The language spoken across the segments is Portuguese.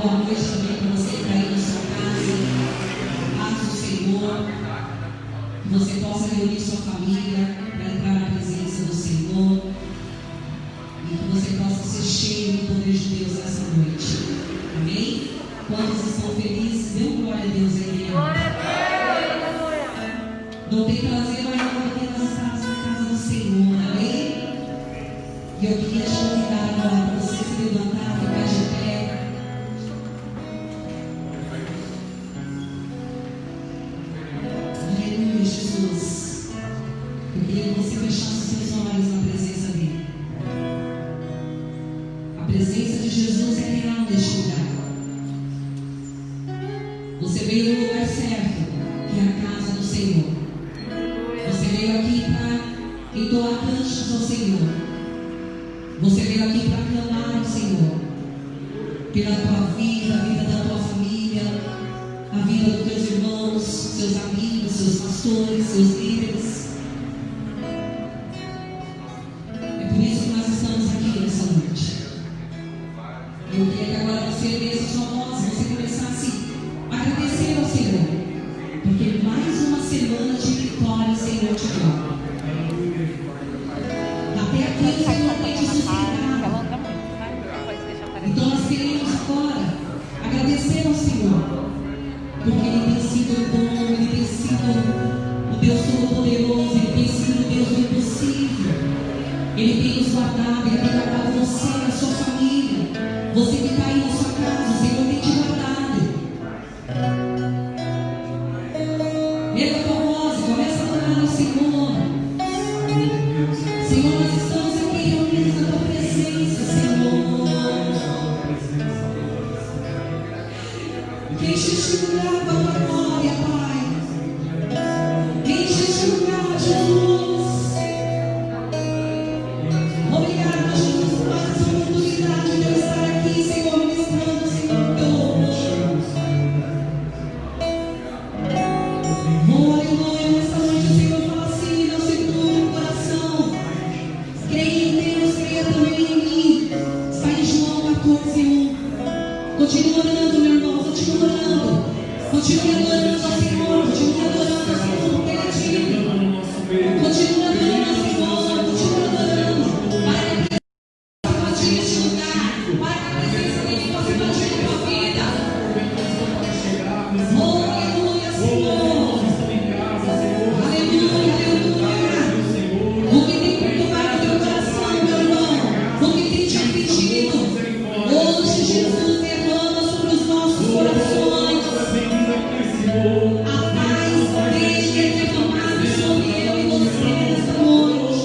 boa noite também para você que está aí na sua casa. Paz do Senhor. Que você possa reunir sua família para entrar na presença do Senhor. E que você possa ser cheio do poder de Deus nessa noite. Amém? Quantos estão felizes? Dê um glória a Deus aí. Não tem prazer maior do que estar na casa do Senhor. Amém? E eu queria te convidar agora para você se levantar, ficar de pé. Aleluia, Jesus. Eu queria que você fechasse seus olhos na presença dele. A presença de Jesus é real neste lugar. Você veio no lugar certo, que é a casa do Senhor. Você veio aqui para entoar cantos ao Senhor. Você veio aqui para clamar ao Senhor pela tua vida, a vida da tua família, a vida dos teus irmãos, seus amigos, seus pastores, seus líderes. É por isso que nós estamos aqui nessa noite. Eu queria que agora você erguesse a sua voz, você começasse a agradecer ao Senhor, porque mais uma semana de vitória o Senhor te deu. Até aqui o Senhor tem te sustentado. Então nós queremos agora agradecer ao Senhor, porque Ele tem sido bom, Ele tem sido o Deus Todo-Poderoso, Ele tem sido o Deus do impossível. Ele tem nos guardado, Ele tem guardado você e a sua família. Você que está aí na sua casa, o Senhor tem te guardado. Leva a tua voz, começa a adorar ao Senhor. Senhor, nós estamos aqui reunidos na tua presença, Senhor. Enche este lugar com a tua glória, Pai. Enche este lugar, Jesus. Obrigado, Jesus, por mais essa oportunidade de eu estar aqui, Senhor, ministrando, Senhor, teu louvor. Oh, aleluia, nessa noite o Senhor fala assim, não se turbe o coração. Creia em Deus, creia também em mim. Está em João 14:1. Continua orando, meu irmão, continua orando. Continue adorando ao Senhor, continue adorando ao Senhor, porque Ele é digno. Continue adorando ao Senhor, continue adorando. Para que a presença dele este lugar, para que a presença dele possa invadir a tua vida. Oh, aleluia, Senhor. Aleluia, aleluia. O que tem perturbado teu coração, meu irmão? O que tem te afligido? Hoje Jesus derrama sobre os nossos corações. A paz dele é derramada sobre eu e você nesta noite.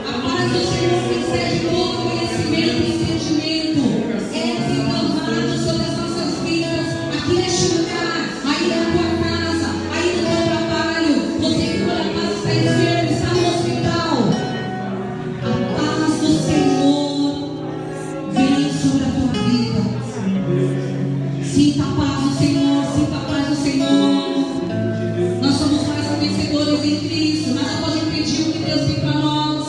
A paz do Senhor que excede todo conhecimento e entendimento é derramada sobre as nossas vidas, aqui neste lugar, aí na tua casa, aí no teu trabalho. Você que por acaso está enfermo, está no hospital. A paz do Senhor vem sobre a tua vida. Sinta a paz do Senhor, sinta a paz do Senhor. Nós somos mais que vencedores em Cristo. Nada pode impedir o que Deus tem para nós.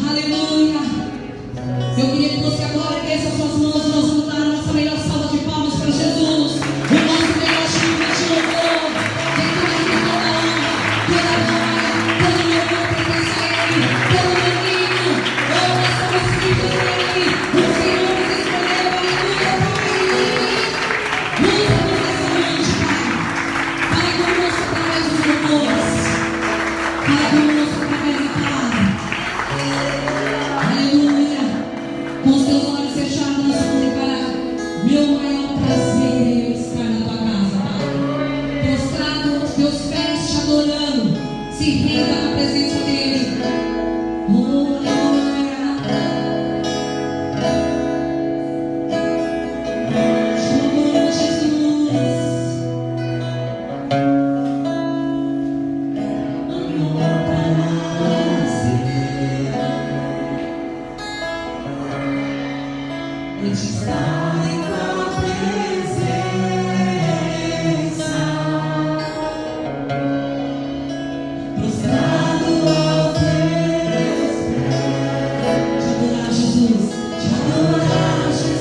Aleluia. Eu queria que você agora erguesse as suas mãos e nós vamos dar a nossa melhor salva de palmas para Jesus. O nosso melhor chuva de louvor. Vem toda a honra, toda a glória, todo louvor pertence a Ele, todo domínio. Oh, nós somos filhos dEle. O Senhor nos escolheu. Aleluia, Pai. Usa-nos nessa noite, Pai. Fala conosco através dos louvores. Fala conosco através da palavra. Aleluia. Com os teus olhos fechados, nós vamos declarar: meu maior prazer é eu estar na tua casa, Pai. Prostrado aos teus pés, te adorando. Se renda na presença dele. Oh, aleluia. Te louvamos, Jesus. Maior prazer é te estar em tua presença. Prostrado aos teus pés. Te adorar, Jesus. Te adorar, Jesus.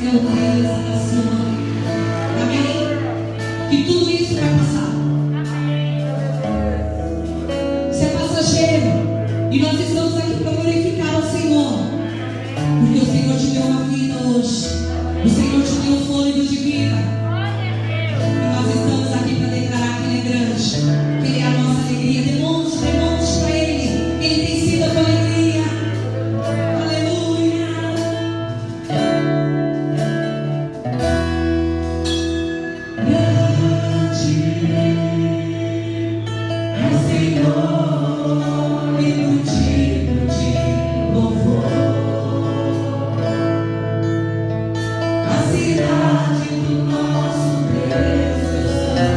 é o Deus da sua vida. Amém? Que tudo isso vai passar. Isso é passageiro. E nós estamos aqui para glorificar ao Senhor. Porque o Senhor te deu uma vida hoje. O Senhor te deu um fôlego de vida. E nós estamos aqui para declarar que Ele é grande. Que Ele é a nossa alegria. Demonstre para Ele. Ele tem sido a tua alegria. Aleluia. Grande é o Senhor e motivo de louvor. A cidade do nosso Deus está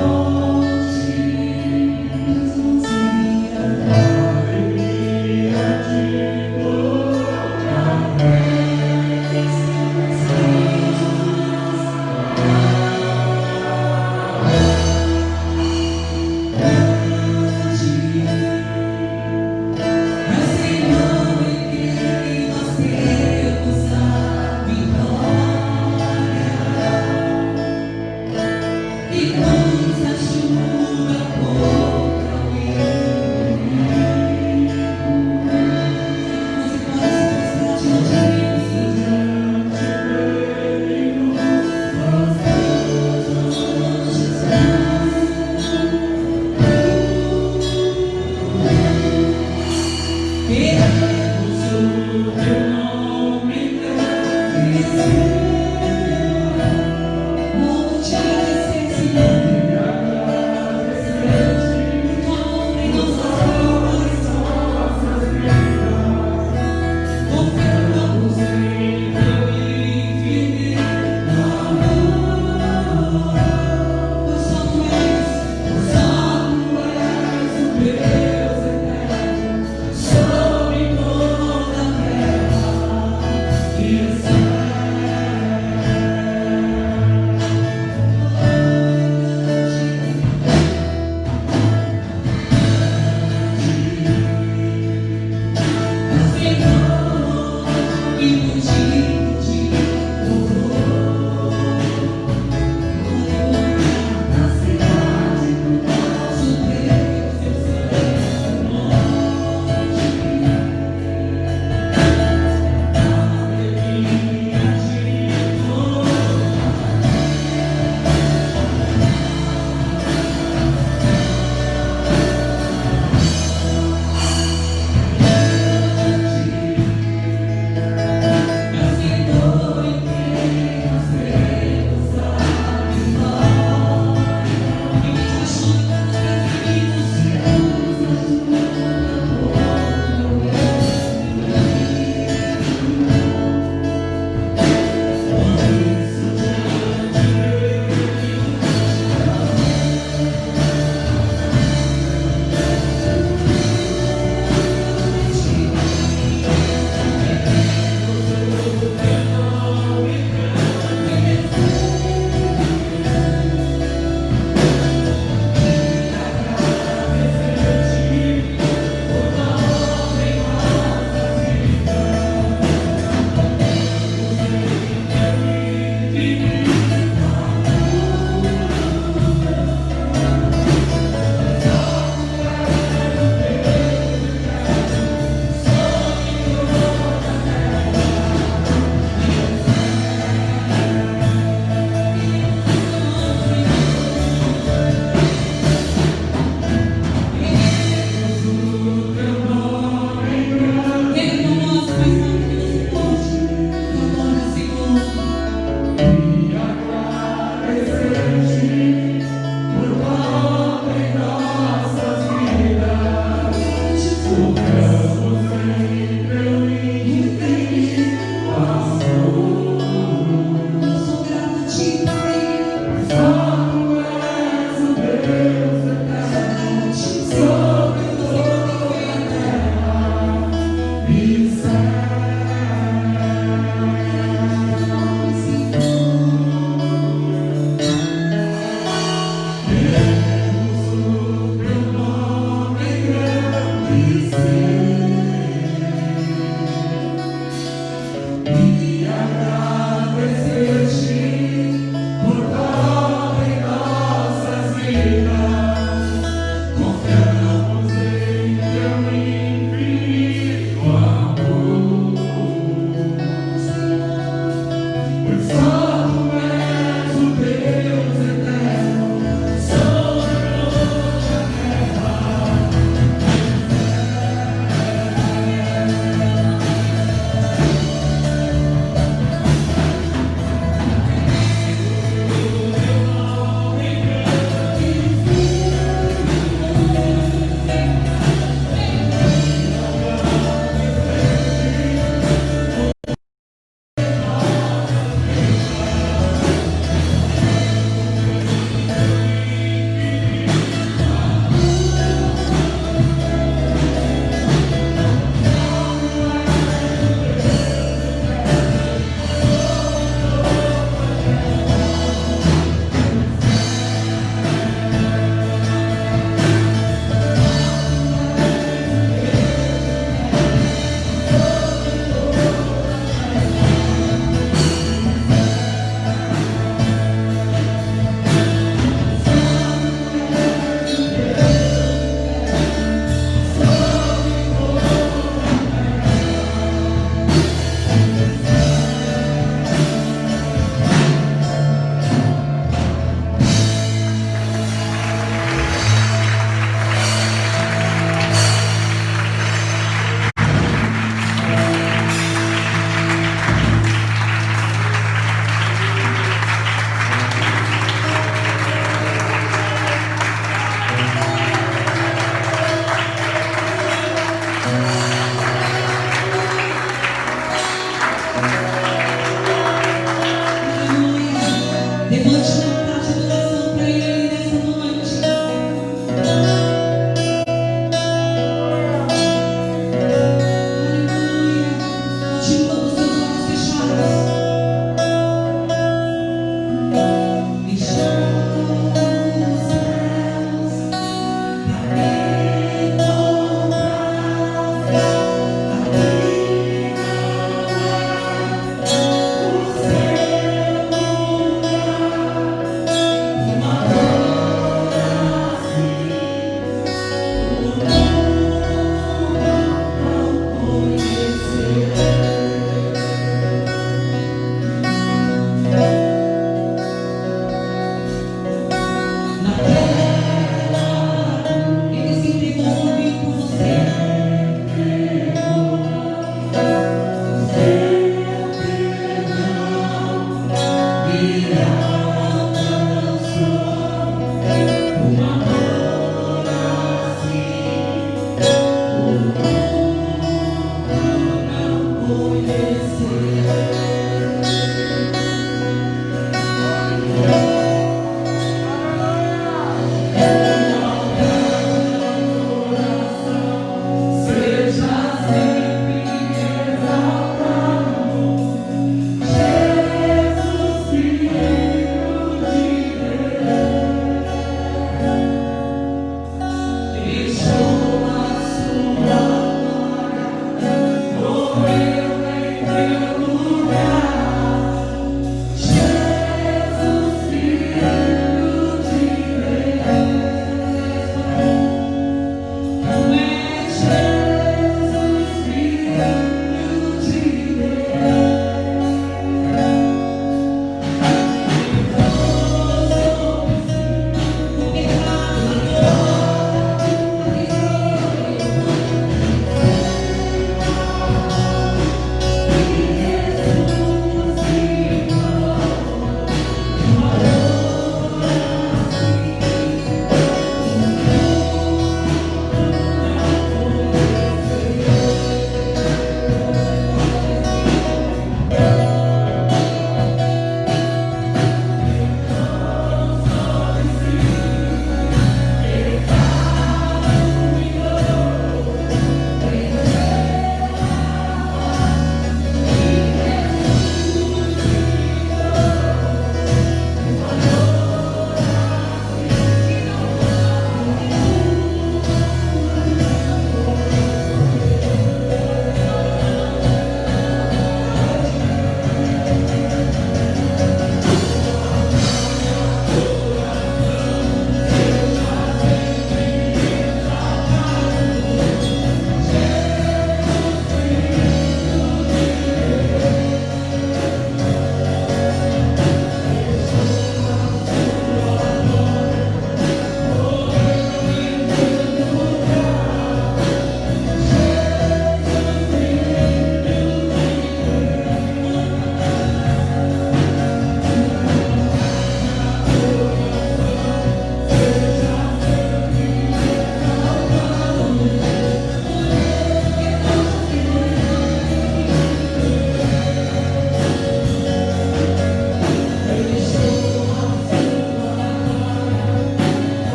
longe.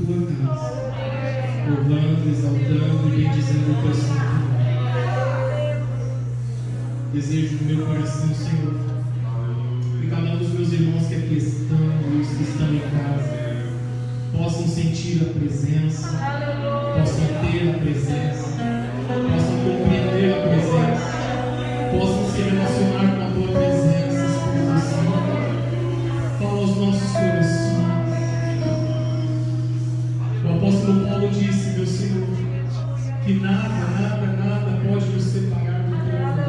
tua casa, louvando, exaltando e bendizendo o teu santo nome. Desejo no meu coração, Senhor, que cada um dos meus irmãos que aqui estão e os que estão em casa possam sentir a presença, possam ter a presença, possam compreender a presença, possam se relacionar com a tua presença, Espírito Santo. Fala aos nossos corações. O apóstolo Paulo disse, meu Senhor, que nada pode nos separar do teu amor.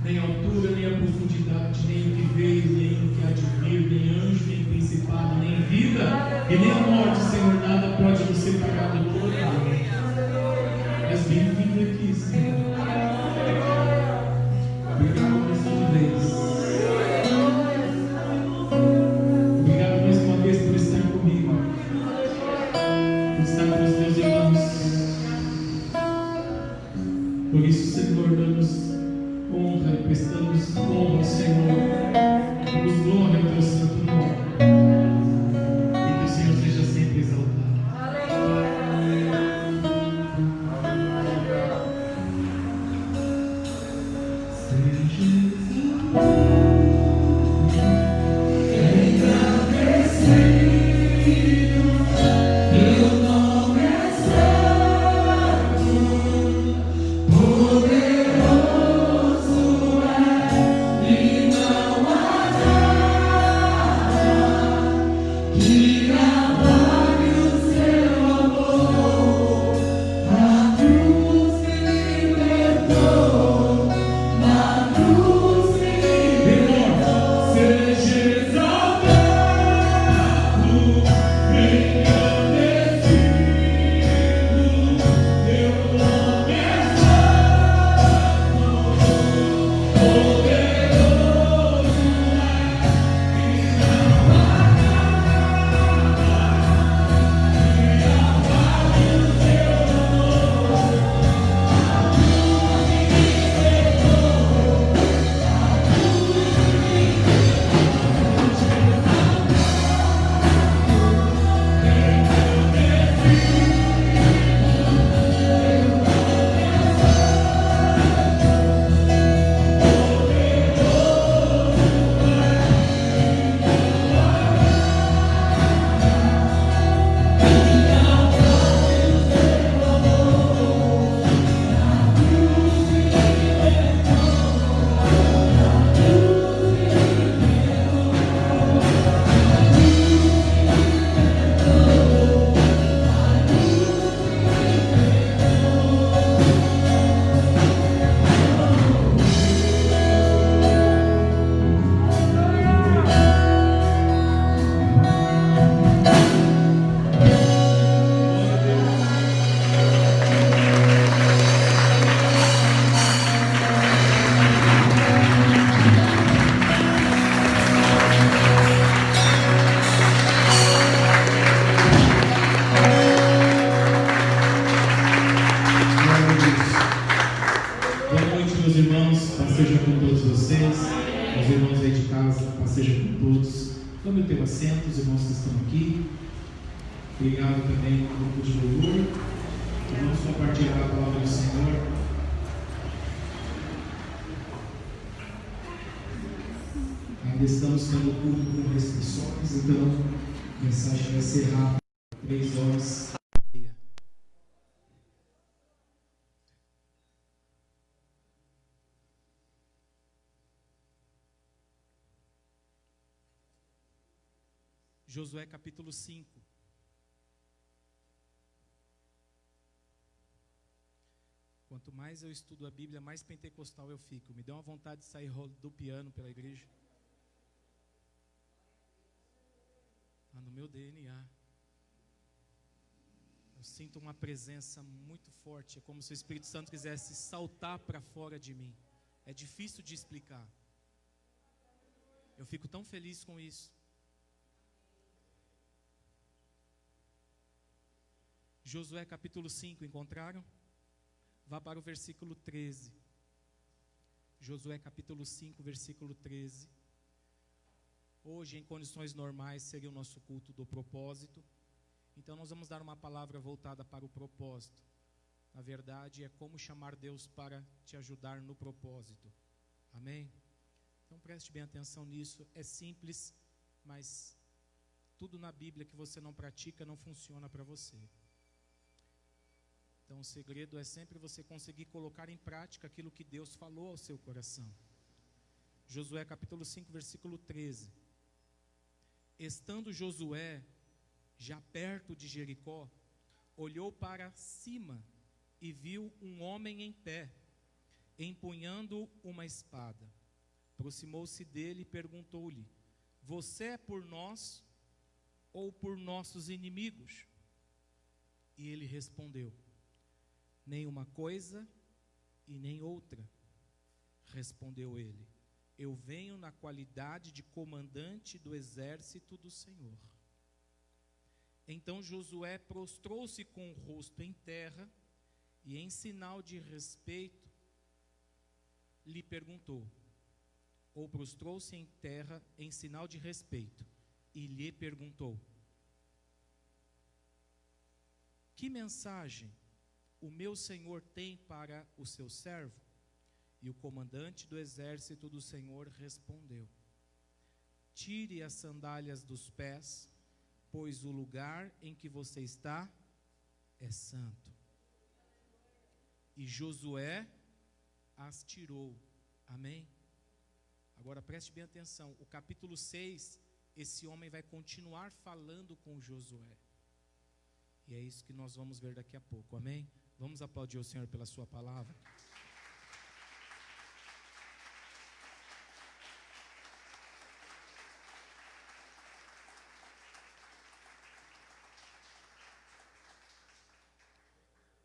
Nem a altura, nem a profundidade, nem o que veio, nem o que há de vir, nem anjo, nem principado, nem vida e nem a morte, Senhor, nada pode nos separar do teu amor. És bem-vindo aqui, Senhor. Obrigado mais uma vez. Obrigado mais uma vez por estar comigo, por estar com os meus irmãos. Por isso, Senhor, damos honra e prestamos honra ao Senhor. Damos glória ao teu santo nome. E que o Senhor seja sempre exaltado. Tome o teu assento, os irmãos que estão aqui. Obrigado também ao grupo de louvor. Vamos compartilhar a palavra do Senhor. Ainda estamos tendo culto com restrições, então a mensagem vai ser rápida, 3 horas. Josué capítulo 5. Quanto mais eu estudo a Bíblia, mais pentecostal eu fico. Me dá uma vontade de sair rodopiando pela igreja. Está no meu DNA. Eu sinto uma presença muito forte. É como se o Espírito Santo quisesse saltar para fora de mim. É difícil de explicar. Eu fico tão feliz com isso. Josué capítulo 5, encontraram? Vá para o versículo 13. Josué capítulo 5, versículo 13. Hoje, em condições normais, seria o nosso culto do propósito. Então, nós vamos dar uma palavra voltada para o propósito. Na verdade, é como chamar Deus para te ajudar no propósito. Amém? Então, preste bem atenção nisso. É simples, mas tudo na Bíblia que você não pratica não funciona para você. Então, o segredo é sempre você conseguir colocar em prática aquilo que Deus falou ao seu coração. Josué capítulo 5, versículo 13. Estando Josué já perto de Jericó, olhou para cima e viu um homem em pé, empunhando uma espada. Aproximou-se dele e perguntou-lhe: você é por nós ou por nossos inimigos? E ele respondeu: nem uma coisa e nem outra. Respondeu ele: eu venho na qualidade de comandante do exército do Senhor. Então Josué prostrou-se com o rosto em terra e, em sinal de respeito, lhe perguntou, ou prostrou-se em terra em sinal de respeito, e lhe perguntou: que mensagem o meu senhor tem para o seu servo? E o comandante do exército do Senhor respondeu: tire as sandálias dos pés, pois o lugar em que você está é santo. E Josué as tirou. Amém? Agora preste bem atenção, o capítulo 6, esse homem vai continuar falando com Josué. E é isso que nós vamos ver daqui a pouco, amém? Vamos aplaudir o Senhor pela sua palavra.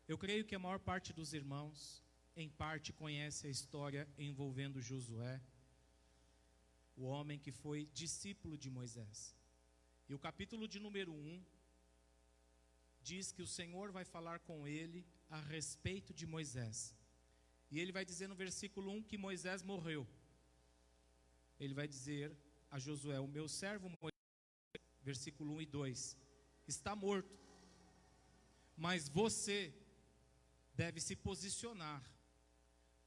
Eu creio que a maior parte dos irmãos, em parte, conhece a história envolvendo Josué, o homem que foi discípulo de Moisés. E o capítulo de número 1 diz que o Senhor vai falar com ele a respeito de Moisés. E ele vai dizer no versículo 1 que Moisés morreu. Ele vai dizer a Josué: o meu servo Moisés, versículo 1 e 2, está morto, mas você deve se posicionar,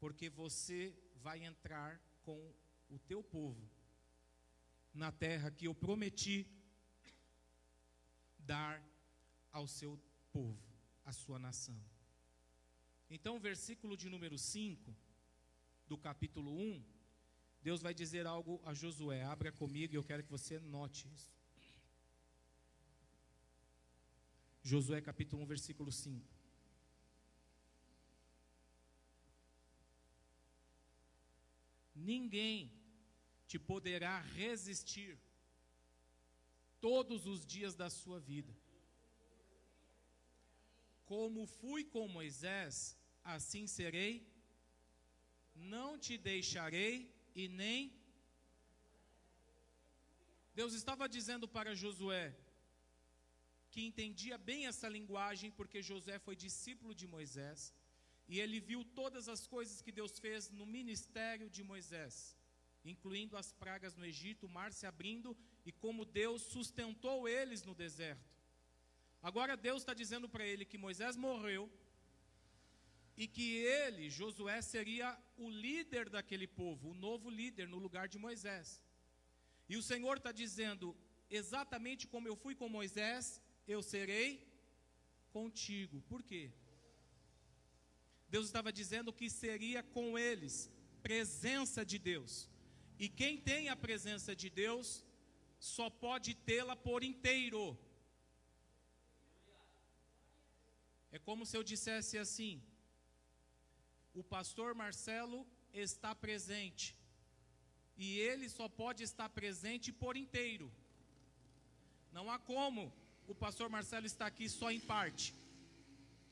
porque você vai entrar com o teu povo na terra que eu prometi dar ao seu povo, à sua nação. Então, o versículo de número 5 do capítulo 1, Deus vai dizer algo a Josué. Abra comigo e eu quero que você note isso. Josué capítulo 1, versículo 5. Ninguém te poderá resistir todos os dias da sua vida. Como fui com Moisés, assim serei, não te deixarei e nem... Deus estava dizendo para Josué, que entendia bem essa linguagem, porque Josué foi discípulo de Moisés, e ele viu todas as coisas que Deus fez no ministério de Moisés, incluindo as pragas no Egito, o mar se abrindo, e como Deus sustentou eles no deserto. Agora Deus está dizendo para ele que Moisés morreu, e que ele, Josué, seria o líder daquele povo, o novo líder no lugar de Moisés. E o Senhor está dizendo, exatamente como eu fui com Moisés, eu serei contigo. Por quê? Deus estava dizendo que seria com eles, presença de Deus. E quem tem a presença de Deus, só pode tê-la por inteiro. É como se eu dissesse assim, o pastor Marcelo está presente, e ele só pode estar presente por inteiro. Não há como o pastor Marcelo estar aqui só em parte.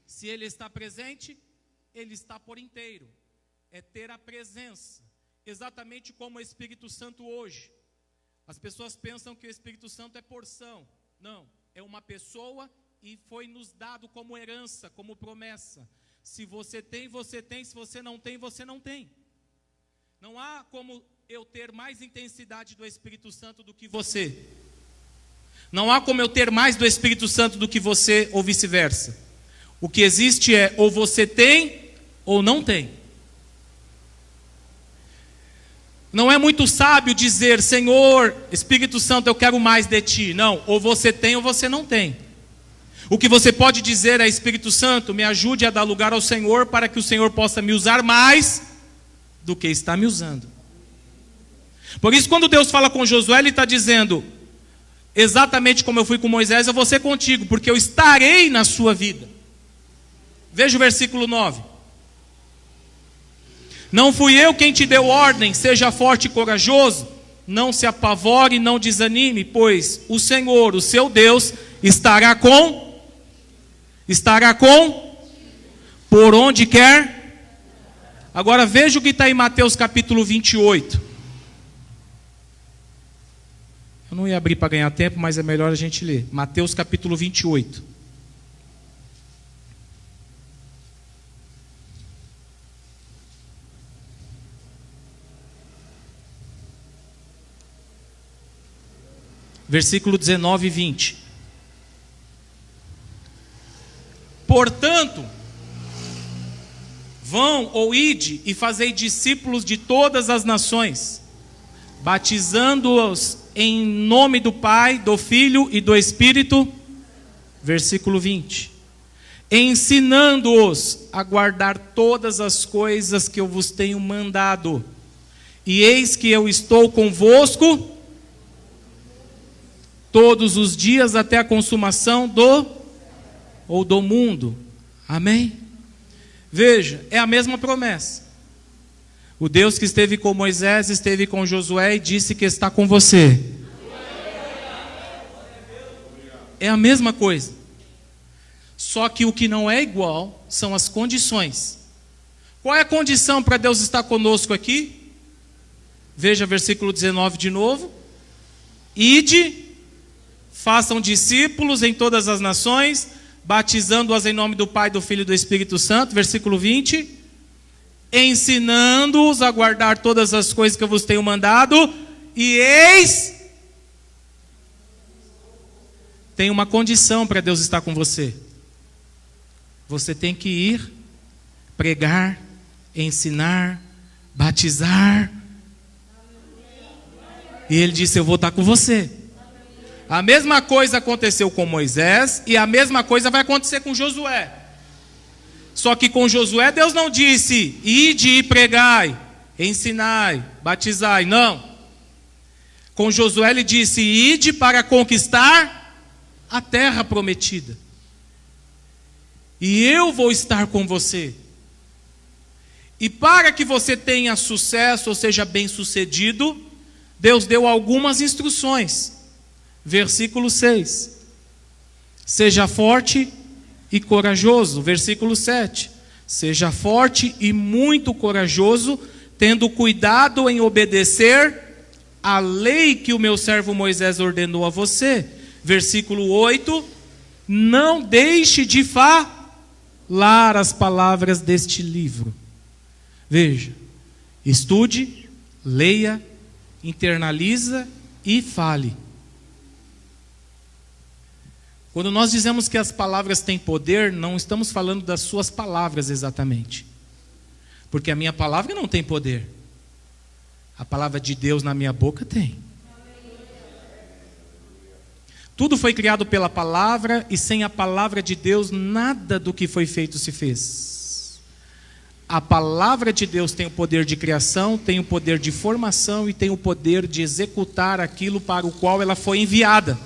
Se ele está presente, ele está por inteiro. É ter a presença, exatamente como o Espírito Santo hoje. As pessoas pensam que o Espírito Santo é porção. Não, é uma pessoa e foi nos dado como herança, como promessa. Se você tem, você tem. Se você não tem, você não tem. Não há como eu ter mais intensidade do Espírito Santo do que você. Não há como eu ter mais do Espírito Santo do que você, ou vice-versa. O que existe é, ou você tem, ou não tem. Não é muito sábio dizer, Senhor, Espírito Santo, eu quero mais de Ti. Não, ou você tem ou você não tem. O que você pode dizer é, Espírito Santo, me ajude a dar lugar ao Senhor, para que o Senhor possa me usar mais do que está me usando. Por isso, quando Deus fala com Josué, Ele está dizendo, exatamente como eu fui com Moisés, eu vou ser contigo, porque eu estarei na sua vida. Veja o versículo 9. Não fui eu quem te deu ordem, seja forte e corajoso, não se apavore e não desanime, pois o Senhor, o seu Deus, estará com, por onde quer. Agora veja o que está em Mateus capítulo 28. Eu não ia abrir para ganhar tempo, mas é melhor a gente ler. Mateus capítulo 28. Versículo 19 e 20. Portanto, vão ou ide e fazei discípulos de todas as nações, batizando-os em nome do Pai, do Filho e do Espírito. Versículo 20. Ensinando-os a guardar todas as coisas que eu vos tenho mandado. E eis que eu estou convosco todos os dias até a consumação do mundo. Amém? Veja, é a mesma promessa. O Deus que esteve com Moisés, esteve com Josué e disse que está com você. É a mesma coisa. Só que o que não é igual são as condições. Qual é a condição para Deus estar conosco aqui? Veja versículo 19 de novo. Ide, façam discípulos em todas as nações, batizando-as em nome do Pai, do Filho e do Espírito Santo. Versículo 20. Ensinando-os a guardar todas as coisas que eu vos tenho mandado. E eis, tem uma condição para Deus estar com você. Você tem que ir, pregar, ensinar, batizar. E Ele disse, eu vou estar com você. A mesma coisa aconteceu com Moisés e a mesma coisa vai acontecer com Josué. Só que com Josué Deus não disse, ide e pregai, ensinai, batizai, não. Com Josué Ele disse, ide para conquistar a terra prometida. E eu vou estar com você. E para que você tenha sucesso, ou seja, bem sucedido, Deus deu algumas instruções. Versículo 6. Seja forte e corajoso. Versículo 7. Seja forte e muito corajoso, tendo cuidado em obedecer a lei que o meu servo Moisés ordenou a você. Versículo 8. Não deixe de falar as palavras deste livro. Veja, estude, leia, internaliza e fale. Quando nós dizemos que as palavras têm poder, não estamos falando das suas palavras exatamente. Porque a minha palavra não tem poder. A palavra de Deus na minha boca tem. Tudo foi criado pela palavra e sem a palavra de Deus nada do que foi feito se fez. A palavra de Deus tem o poder de criação, tem o poder de formação e tem o poder de executar aquilo para o qual ela foi enviada.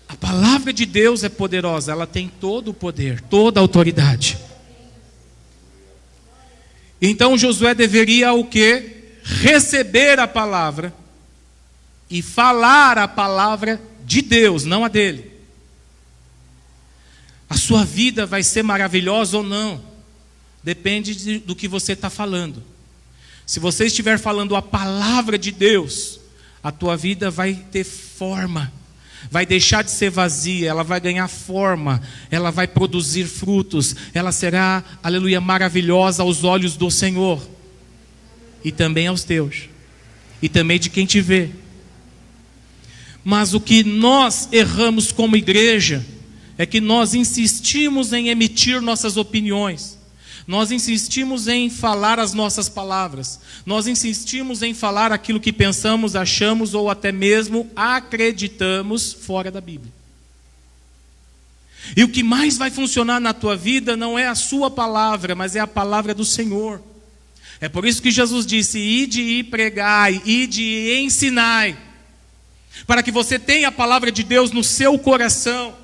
A palavra de Deus é poderosa, ela tem todo o poder, toda a autoridade. Então Josué deveria o quê? Receber a palavra e falar a palavra de Deus, não a dele. A sua vida vai ser maravilhosa ou não, depende do que você está falando. Se você estiver falando a palavra de Deus, a tua vida vai ter forma. Vai deixar de ser vazia, ela vai ganhar forma, ela vai produzir frutos, ela será, aleluia, maravilhosa aos olhos do Senhor. e também aos teus, e também de quem te vê. Mas o que nós erramos como igreja é que nós insistimos em emitir nossas opiniões, nós insistimos em falar as nossas palavras, nós insistimos em falar aquilo que pensamos, achamos ou até mesmo acreditamos fora da Bíblia. E o que mais vai funcionar na tua vida não é a sua palavra, mas é a palavra do Senhor. É por isso que Jesus disse: ide e pregai, ide e ensinai, para que você tenha a palavra de Deus no seu coração,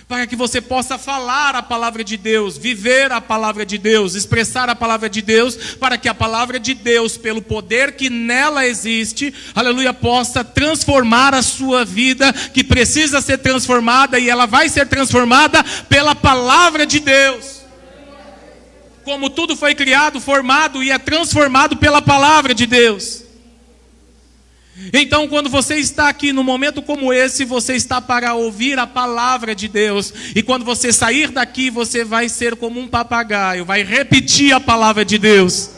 para que você possa falar a palavra de Deus, viver a palavra de Deus, expressar a palavra de Deus, para que a palavra de Deus, pelo poder que nela existe, aleluia, possa transformar a sua vida, que precisa ser transformada, e ela vai ser transformada pela palavra de Deus. Como tudo foi criado, formado e é transformado pela palavra de Deus. Então, quando você está aqui num momento como esse, você está para ouvir a palavra de Deus. E quando você sair daqui, você vai ser como um papagaio, vai repetir a palavra de Deus.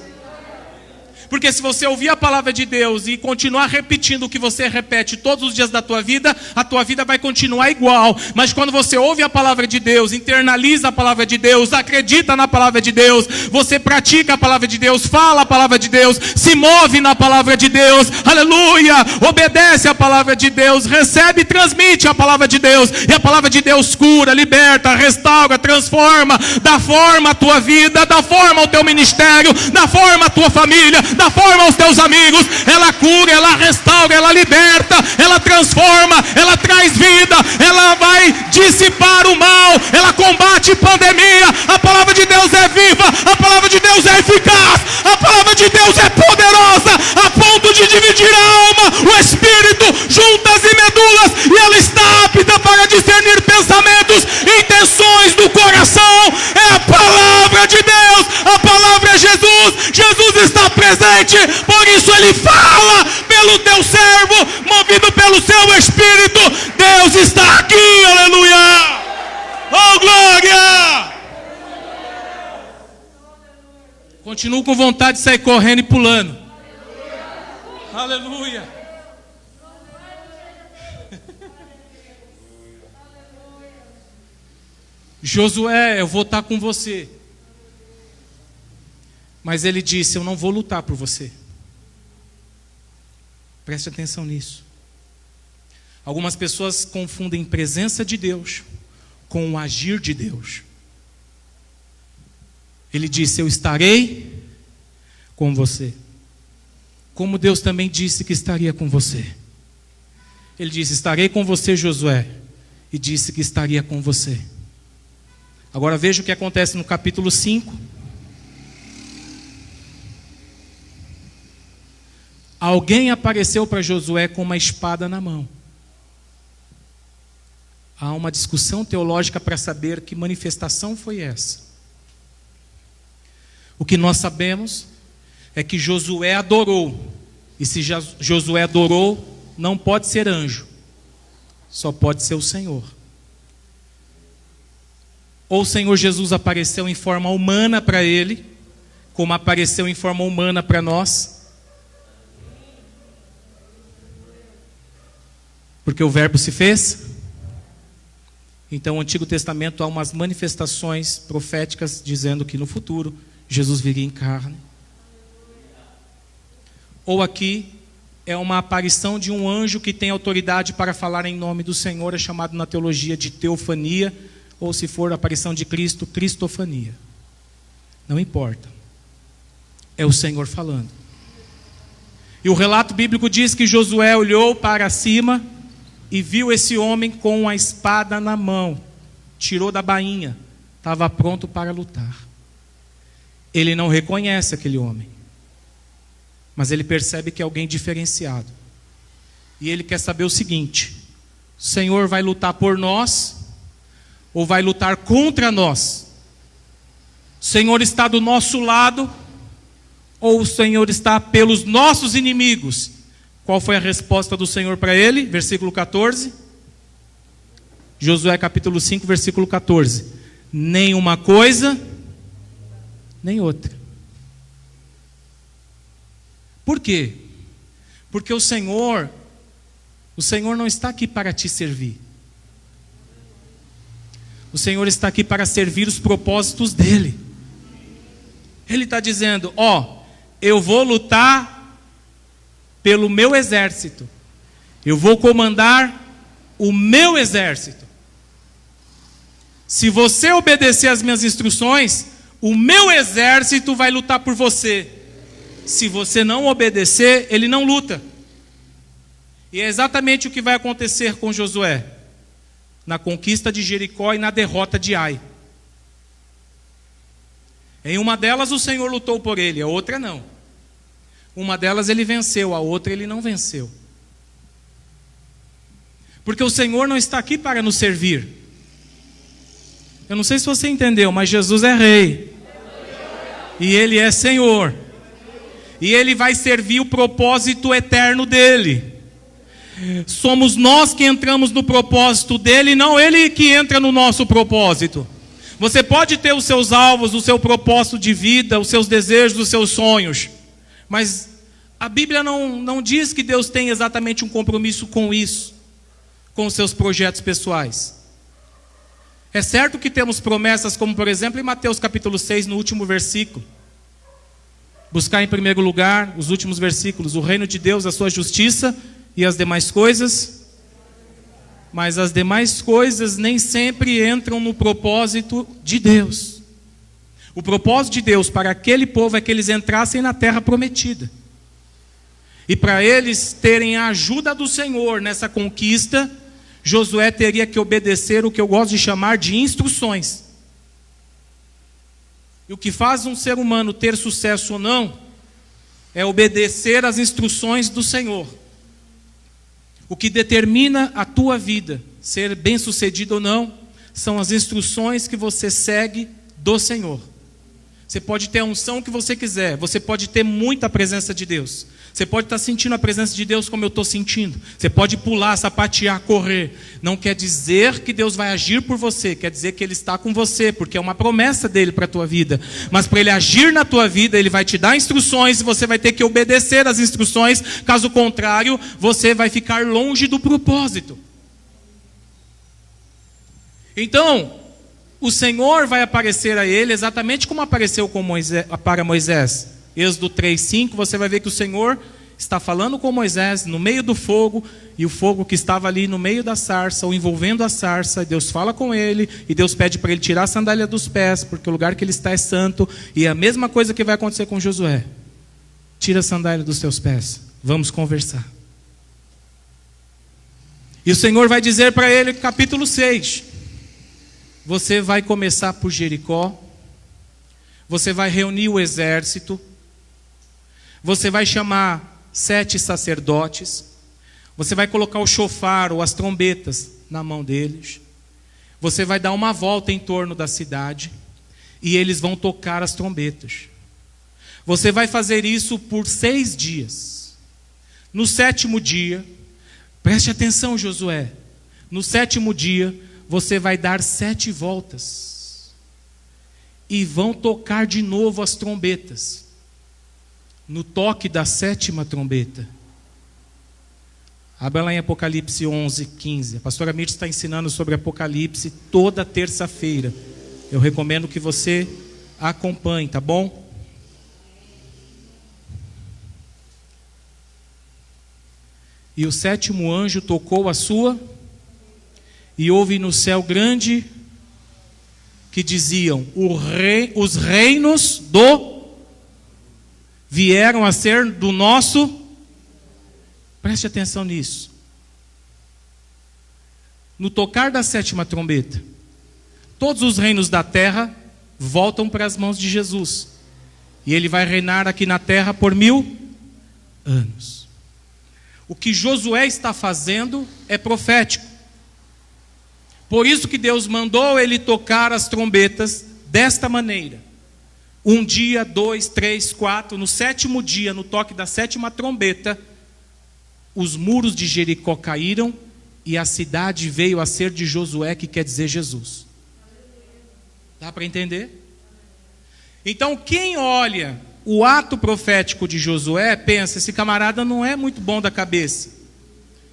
Porque se você ouvir a palavra de Deus e continuar repetindo o que você repete todos os dias da tua vida, a tua vida vai continuar igual. Mas quando você ouve a palavra de Deus, internaliza a palavra de Deus, acredita na palavra de Deus, você pratica a palavra de Deus, fala a palavra de Deus, se move na palavra de Deus, aleluia, obedece a palavra de Deus, recebe e transmite a palavra de Deus. E a palavra de Deus cura, liberta, restaura, transforma, dá forma à tua vida, dá forma ao teu ministério, dá forma à tua família, dá forma aos teus amigos. Ela cura, ela restaura, ela liberta, ela transforma, ela traz vida, ela vai dissipar o mal, ela combate pandemia. A palavra de Deus é viva, a palavra de Deus é eficaz, a palavra de Deus é poderosa, a ponto de dividir a alma, o espírito, juntas e medulas, e ela está apta para discernir pensamentos e intenções do coração. É a palavra de Deus, a palavra é Jesus. Jesus está presente, por isso ele fala pelo teu servo, movido pelo seu espírito. Deus está aqui, aleluia, oh glória. Continuo com vontade de sair correndo e pulando, aleluia. Josué, eu vou estar com você. Mas ele disse: eu não vou lutar por você. Preste atenção nisso. Algumas pessoas confundem presença de Deus com o agir de Deus. Ele disse: eu estarei com você. Como Deus também disse que estaria com você. Ele disse: estarei com você, Josué. E disse que estaria com você. Agora veja o que acontece no capítulo 5. Alguém apareceu para Josué com uma espada na mão. Há uma discussão teológica para saber que manifestação foi essa. O que nós sabemos é que Josué adorou. E se Josué adorou, não pode ser anjo. Só pode ser o Senhor. Ou o Senhor Jesus apareceu em forma humana para ele, como apareceu em forma humana para nós. Porque o verbo se fez. Então, no Antigo Testamento há umas manifestações proféticas dizendo que no futuro Jesus viria em carne. Ou aqui é uma aparição de um anjo que tem autoridade para falar em nome do Senhor, é chamado na teologia de teofania, ou se for a aparição de Cristo, cristofania. Não importa. É o Senhor falando. E o relato bíblico diz que Josué olhou para cima e viu esse homem com a espada na mão. Tirou da bainha. Estava pronto para lutar. Ele não reconhece aquele homem. Mas ele percebe que é alguém diferenciado. E ele quer saber o seguinte: o Senhor vai lutar por nós ou vai lutar contra nós? O Senhor está do nosso lado ou o Senhor está pelos nossos inimigos? Qual foi a resposta do Senhor para ele? Versículo 14. Josué capítulo 5, versículo 14. Nem uma coisa, nem outra. Por quê? Porque o Senhor não está aqui para te servir. O Senhor está aqui para servir os propósitos dEle. Ele está dizendo, eu vou lutar pelo meu exército. Eu vou comandar o meu exército. Se você obedecer às minhas instruções, o meu exército vai lutar por você. Se você não obedecer, ele não luta. E é exatamente o que vai acontecer com Josué, na conquista de Jericó e na derrota de Ai. Em uma delas o Senhor lutou por ele, a outra não. Uma delas ele venceu, a outra ele não venceu. Porque o Senhor não está aqui para nos servir. Eu não sei se você entendeu, mas Jesus é rei. E Ele é Senhor. E Ele vai servir o propósito eterno dEle. Somos nós que entramos no propósito dEle, não Ele que entra no nosso propósito. Você pode ter os seus alvos, o seu propósito de vida, os seus desejos, os seus sonhos. Mas a Bíblia não diz que Deus tem exatamente um compromisso com isso, com os seus projetos pessoais. É certo que temos promessas, como por exemplo em Mateus capítulo 6, no último versículo. Buscar em primeiro lugar, os últimos versículos, o reino de Deus, a sua justiça e as demais coisas. Mas as demais coisas nem sempre entram no propósito de Deus. O propósito de Deus para aquele povo é que eles entrassem na terra prometida. E para eles terem a ajuda do Senhor nessa conquista, Josué teria que obedecer o que eu gosto de chamar de instruções. E o que faz um ser humano ter sucesso ou não é obedecer às instruções do Senhor. O que determina a tua vida ser bem-sucedido ou não são as instruções que você segue do Senhor. Você pode ter a unção que você quiser, você pode ter muita presença de Deus. Você pode estar sentindo a presença de Deus como eu estou sentindo. Você pode pular, sapatear, correr. Não quer dizer que Deus vai agir por você. Quer dizer que Ele está com você, porque é uma promessa dEle para a tua vida. Mas para Ele agir na tua vida, Ele vai te dar instruções e você vai ter que obedecer às instruções. Caso contrário, você vai ficar longe do propósito. Então, o Senhor vai aparecer a ele exatamente como apareceu para Moisés. Êxodo 3:5, você vai ver que o Senhor está falando com Moisés no meio do fogo, e o fogo que estava ali no meio da sarça, ou envolvendo a sarça, Deus fala com ele, e Deus pede para ele tirar a sandália dos pés, porque o lugar que ele está é santo, e é a mesma coisa que vai acontecer com Josué. Tira a sandália dos teus pés, vamos conversar. E o Senhor vai dizer para ele, capítulo 6, você vai começar por Jericó, você vai reunir o exército, você vai chamar 7 sacerdotes, você vai colocar o chofar ou as trombetas na mão deles, você vai dar uma volta em torno da cidade e eles vão tocar as trombetas. Você vai fazer isso por 6 dias. No 7º dia, preste atenção, Josué, no 7º dia você vai dar 7 voltas e vão tocar de novo as trombetas. No toque da 7ª trombeta. Abra lá em Apocalipse 11:15. A pastora Mirth está ensinando sobre Apocalipse toda terça-feira. Eu recomendo que você acompanhe, tá bom? E o 7º anjo tocou a sua, e houve no céu grande que diziam: os reinos vieram a ser do nosso. Preste atenção nisso. No tocar da 7ª trombeta, todos os reinos da terra voltam para as mãos de Jesus. E ele vai reinar aqui na terra por 1000 anos. O que Josué está fazendo é profético. Por isso que Deus mandou ele tocar as trombetas desta maneira. 1 dia, 2, 3, 4, no 7º dia, no toque da 7ª trombeta, os muros de Jericó caíram e a cidade veio a ser de Josué, que quer dizer Jesus. Dá para entender? Então quem olha o ato profético de Josué, pensa, esse camarada não é muito bom da cabeça.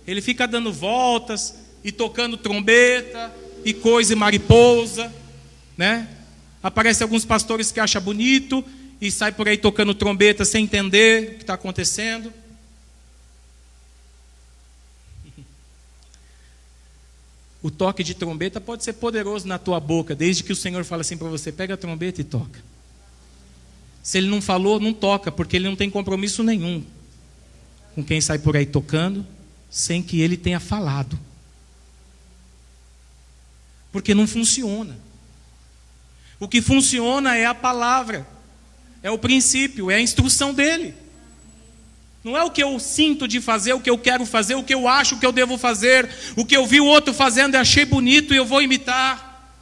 Ele fica dando voltas e tocando trombeta e coisa e mariposa, né? Aparecem alguns pastores que acham bonito e sai por aí tocando trombeta sem entender o que está acontecendo. O toque de trombeta pode ser poderoso na tua boca, desde que o Senhor fala assim para você, pega a trombeta e toca. Se ele não falou, não toca, porque ele não tem compromisso nenhum com quem sai por aí tocando, sem que ele tenha falado. Porque não funciona. O que funciona é a palavra, é o princípio, é a instrução dele. Não é o que eu sinto de fazer, o que eu quero fazer, o que eu acho que eu devo fazer, o que eu vi o outro fazendo e achei bonito e eu vou imitar.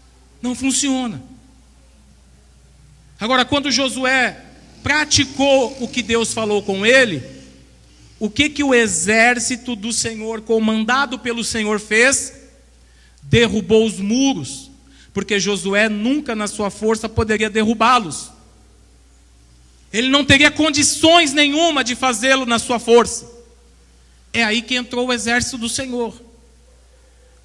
Não funciona. Agora, quando Josué praticou o que Deus falou com ele, o que o exército do Senhor, comandado pelo Senhor, fez? Derrubou os muros, porque Josué nunca na sua força poderia derrubá-los. Ele não teria condições nenhuma de fazê-lo na sua força. É aí que entrou o exército do Senhor.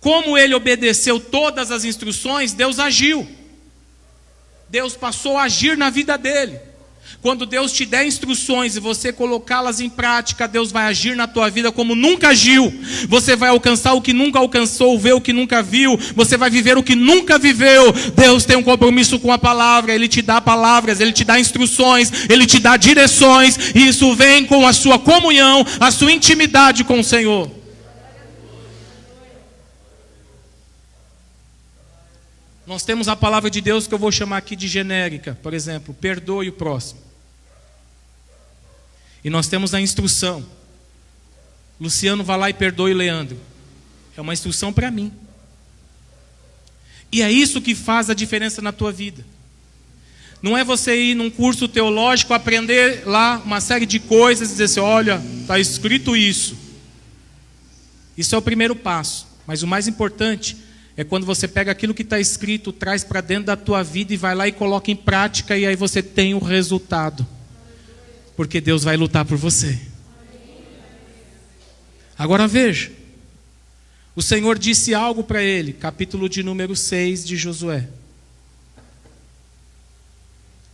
Como ele obedeceu todas as instruções, Deus agiu. Deus passou a agir na vida dele. Quando Deus te der instruções e você colocá-las em prática, Deus vai agir na tua vida como nunca agiu. Você vai alcançar o que nunca alcançou, ver o que nunca viu. Você vai viver o que nunca viveu. Deus tem um compromisso com a palavra. Ele te dá palavras, Ele te dá instruções, Ele te dá direções. E isso vem com a sua comunhão, a sua intimidade com o Senhor. Nós temos a palavra de Deus que eu vou chamar aqui de genérica. Por exemplo, perdoe o próximo. E nós temos a instrução. Luciano, vá lá e perdoe Leandro. É uma instrução para mim. E é isso que faz a diferença na tua vida. Não é você ir num curso teológico, aprender lá uma série de coisas e dizer assim, olha, está escrito isso. Isso é o primeiro passo. Mas o mais importante é quando você pega aquilo que está escrito, traz para dentro da tua vida e vai lá e coloca em prática, e aí você tem o resultado. Porque Deus vai lutar por você. Agora veja. O Senhor disse algo para ele, capítulo de número 6 de Josué.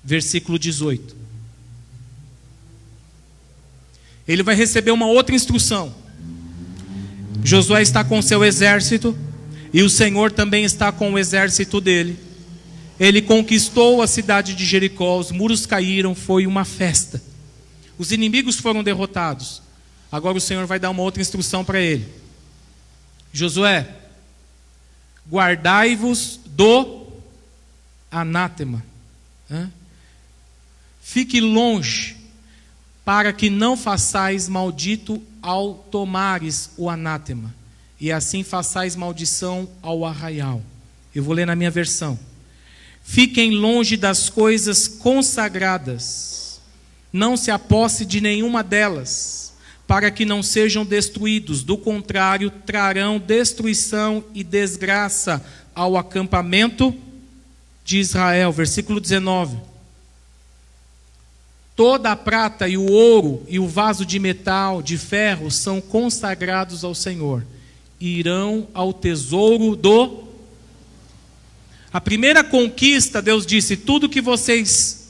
Versículo 18. Ele vai receber uma outra instrução. Josué está com seu exército, e o Senhor também está com o exército dele. Ele conquistou a cidade de Jericó, os muros caíram, foi uma festa. Os inimigos foram derrotados. Agora o Senhor vai dar uma outra instrução para ele. Josué, guardai-vos do anátema. Fique longe, para que não façais maldito ao tomares o anátema, e assim façais maldição ao arraial. Eu vou ler na minha versão. Fiquem longe das coisas consagradas, não se aposse de nenhuma delas, para que não sejam destruídos, do contrário, trarão destruição e desgraça ao acampamento de Israel. Versículo 19. Toda a prata e o ouro e o vaso de metal, de ferro, são consagrados ao Senhor. Irão ao tesouro do... A primeira conquista, Deus disse, tudo que vocês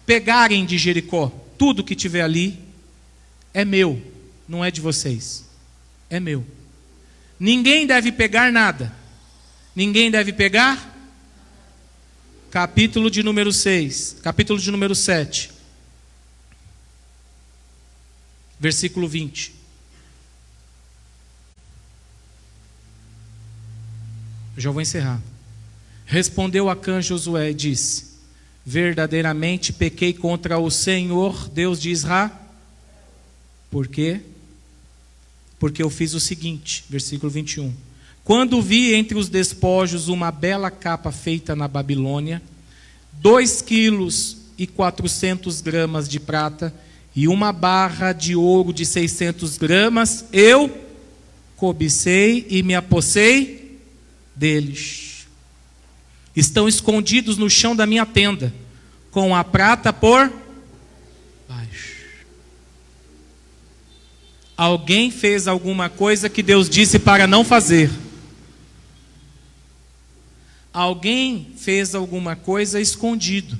pegarem de Jericó, tudo que tiver ali, é meu, não é de vocês. É meu. Ninguém deve pegar nada. Ninguém deve pegar... Capítulo de número 6, capítulo de número 7. Versículo 20. Eu já vou encerrar. Respondeu Acã Josué e disse: verdadeiramente pequei contra o Senhor, Deus de Israel. Por quê? Porque eu fiz o seguinte, versículo 21. Quando vi entre os despojos uma bela capa feita na Babilônia, 2 quilos e 400 gramas de prata, e uma barra de ouro de 600 gramas, eu cobicei e me apossei deles. Estão escondidos no chão da minha tenda, com a prata por Alguém fez alguma coisa que Deus disse para não fazer. Alguém fez alguma coisa escondido.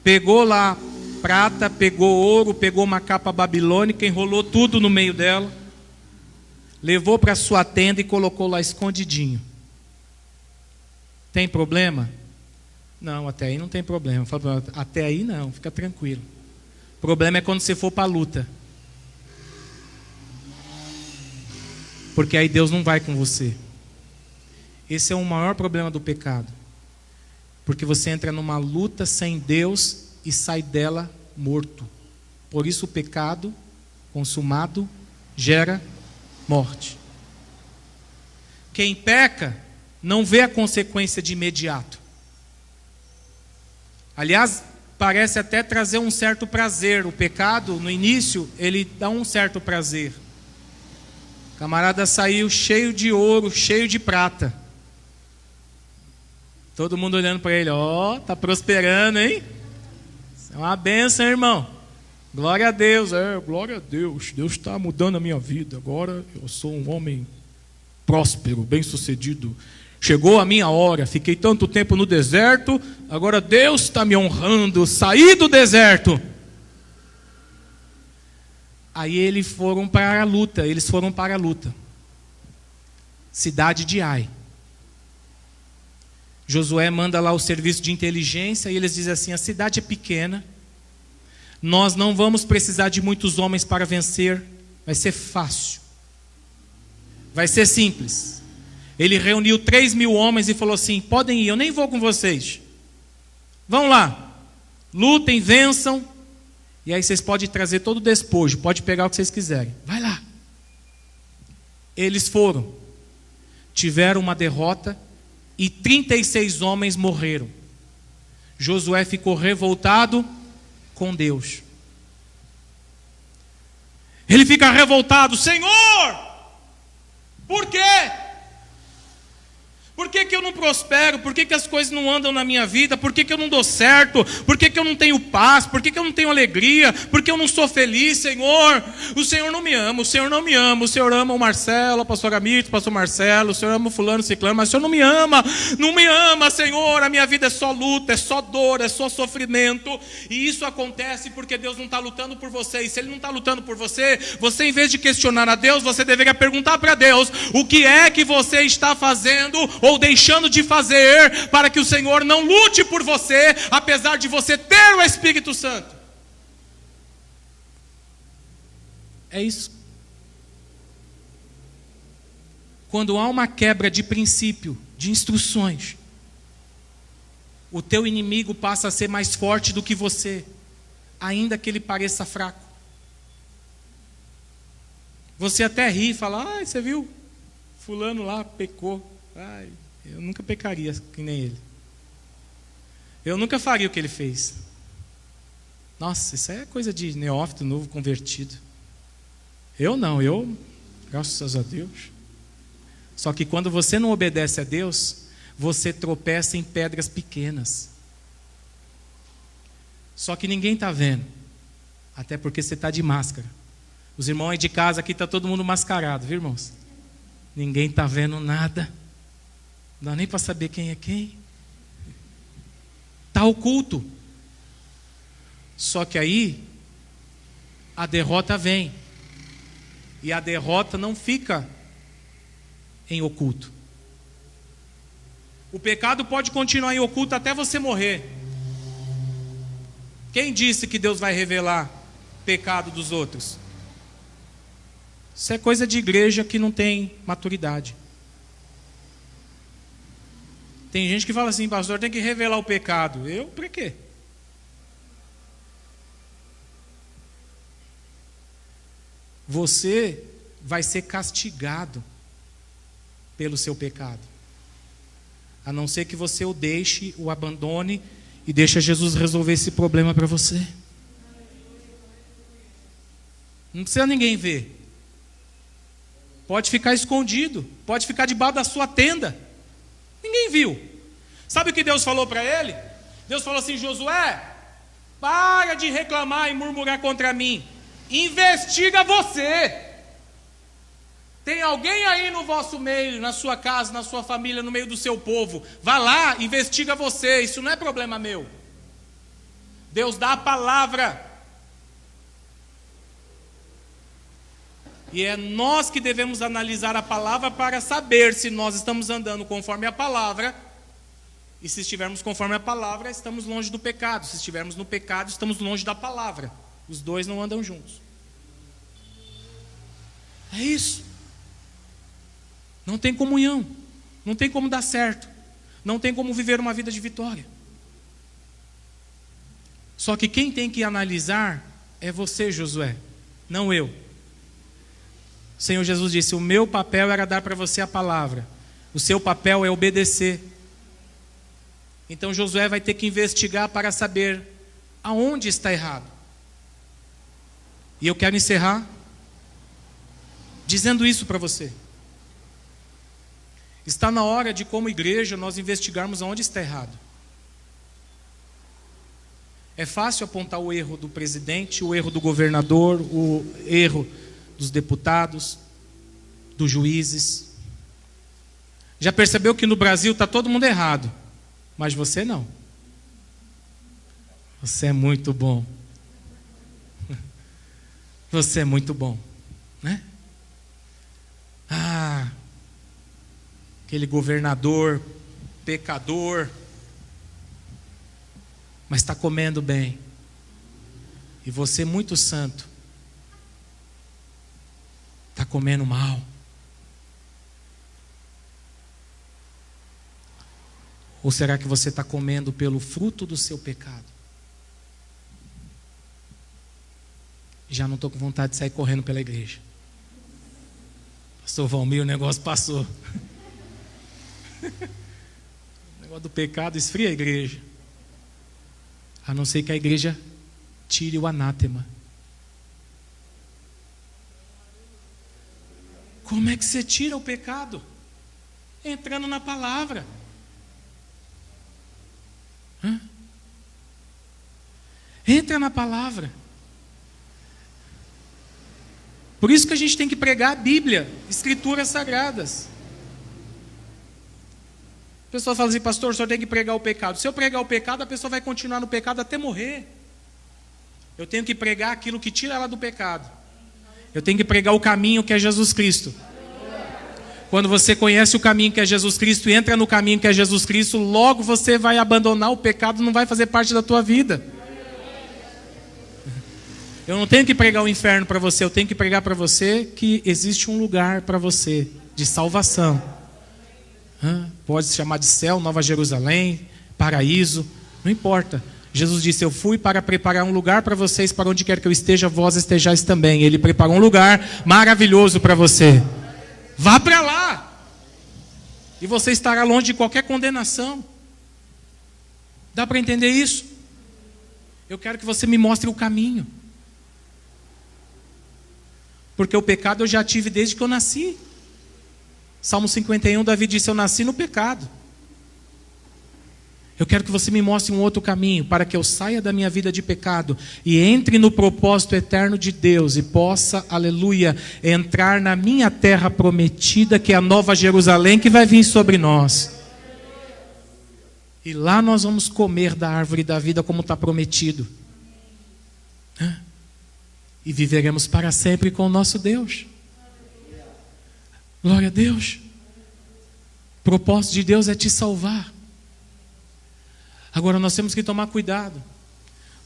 Pegou lá prata, pegou ouro, pegou uma capa babilônica, enrolou tudo no meio dela, levou para sua tenda e colocou lá escondidinho. Tem problema? Não, até aí não tem problema. Até aí não, fica tranquilo. O problema é quando você for para a luta. Porque aí Deus não vai com você. Esse é o maior problema do pecado. Porque você entra numa luta sem Deus e sai dela morto. Por isso o pecado consumado gera morte. Quem peca não vê a consequência de imediato. Aliás, parece até trazer um certo prazer. O pecado, no início, ele dá um certo prazer. O camarada saiu cheio de ouro, cheio de prata. Todo mundo olhando para ele, ó, tá prosperando, hein? Isso é uma bênção, irmão. Glória a Deus, glória a Deus. Deus está mudando a minha vida. Agora eu sou um homem próspero, bem-sucedido. Chegou a minha hora, fiquei tanto tempo no deserto, agora Deus está me honrando, saí do deserto. Aí eles foram para a luta, Cidade de Ai. Josué manda lá o serviço de inteligência e eles dizem assim: a cidade é pequena, nós não vamos precisar de muitos homens para vencer, vai ser fácil, vai ser simples. Ele reuniu 3.000 homens e falou assim: podem ir, eu nem vou com vocês, vão lá, lutem, vençam, e aí vocês podem trazer todo o despojo, pode pegar o que vocês quiserem, vai lá. Eles foram, tiveram uma derrota e 36 homens morreram. Josué ficou revoltado com Deus. Ele fica revoltado: Senhor, por quê? Por que que eu não prospero? Por que que as coisas não andam na minha vida? Por que que eu não dou certo? Por que que eu não tenho paz? Por que que eu não tenho alegria? Por que eu não sou feliz, Senhor? O Senhor não me ama, o Senhor não me ama. O Senhor ama o Marcelo, a pastora Mirta, o pastor Marcelo, o Senhor ama o fulano, ciclano, mas o Senhor não me ama. Não me ama, Senhor. A minha vida é só luta, é só dor, é só sofrimento. E isso acontece porque Deus não está lutando por você. E se Ele não está lutando por você, você, em vez de questionar a Deus, você deveria perguntar para Deus: o que é que você está fazendo ou deixando de fazer para que o Senhor não lute por você, apesar de você ter o Espírito Santo? É isso. Quando há uma quebra de princípio, de instruções, o teu inimigo passa a ser mais forte do que você, ainda que ele pareça fraco. Você até ri e fala: ai, você viu? Fulano lá pecou. Ai, eu nunca pecaria que nem ele. Eu nunca faria o que ele fez. Nossa, isso é coisa de neófito, novo convertido. Eu não, graças a Deus. Só que quando você não obedece a Deus, você tropeça em pedras pequenas. Só que ninguém está vendo. Até porque você está de máscara. Os irmãos aí de casa aqui, está todo mundo mascarado, viu, irmãos? Ninguém está vendo nada. Não dá nem para saber quem é quem. Está oculto. Só que aí a derrota vem. E a derrota não fica em oculto. O pecado pode continuar em oculto até você morrer. Quem disse que Deus vai revelar o pecado dos outros? Isso é coisa de igreja que não tem maturidade. Tem gente que fala assim: pastor, tem que revelar o pecado. Eu, para quê? Você vai ser castigado pelo seu pecado. A não ser que você o deixe, o abandone e deixe Jesus resolver esse problema para você. Não precisa ninguém ver. Pode ficar escondido, pode ficar debaixo da sua tenda. Ninguém viu. Sabe o que Deus falou para ele? Deus falou assim: Josué, Para de reclamar e murmurar contra mim. Investiga você. Tem alguém aí no vosso meio, na sua casa, na sua família, no meio do seu povo. Vá lá, investiga você. Isso não é problema meu. Deus dá a palavra. E é nós que devemos analisar a palavra para saber se nós estamos andando conforme a palavra. E se estivermos conforme a palavra, estamos longe do pecado. Se estivermos no pecado, estamos longe da palavra. Os dois não andam juntos. É isso. Não tem comunhão. Não tem como dar certo. Não tem como viver uma vida de vitória. Só que quem tem que analisar é você, Josué, não eu. O Senhor Jesus disse: o meu papel era dar para você a palavra. O seu papel é obedecer. Então Josué vai ter que investigar para saber aonde está errado. E eu quero encerrar dizendo isso para você. Está na hora de, como igreja, nós investigarmos aonde está errado. É fácil apontar o erro do presidente, o erro do governador, o erro dos deputados, dos juízes. Já percebeu que no Brasil está todo mundo errado, mas você não. Você é muito bom. Você é muito bom, né? Aquele governador pecador, mas está comendo bem. E você, muito santo, está comendo mal. Ou será que você está comendo pelo fruto do seu pecado? Já não estou com vontade de sair correndo pela igreja. Pastor Valmir, o negócio passou. O negócio do pecado esfria a igreja. A não ser que a igreja tire o anátema. Como é que você tira o pecado? Entrando na palavra. Entra na palavra. Por isso que a gente tem que pregar a Bíblia, escrituras sagradas. A pessoa fala assim: pastor, o senhor tem que pregar o pecado. Se eu pregar o pecado, a pessoa vai continuar no pecado até morrer. Eu tenho que pregar aquilo que tira ela do pecado. Eu tenho que pregar o caminho que é Jesus Cristo. Quando você conhece o caminho que é Jesus Cristo e entra no caminho que é Jesus Cristo, logo você vai abandonar o pecado, não vai fazer parte da tua vida. Eu não tenho que pregar o inferno para você, eu tenho que pregar para você que existe um lugar para você de salvação. Pode se chamar de céu, Nova Jerusalém, paraíso, não importa. Jesus disse: eu fui para preparar um lugar para vocês, para onde quer que eu esteja, vós estejais também. Ele preparou um lugar maravilhoso para você. Vá para lá, e você estará longe de qualquer condenação. Dá para entender isso? Eu quero que você me mostre o caminho. Porque o pecado eu já tive desde que eu nasci. Salmo 51, Davi disse: eu nasci no pecado. Eu quero que você me mostre um outro caminho, para que eu saia da minha vida de pecado e entre no propósito eterno de Deus e possa, aleluia, entrar na minha terra prometida, que é a Nova Jerusalém, que vai vir sobre nós. E lá nós vamos comer da árvore da vida como está prometido. E viveremos para sempre com o nosso Deus. Glória a Deus. O propósito de Deus é te salvar. Agora nós temos que tomar cuidado,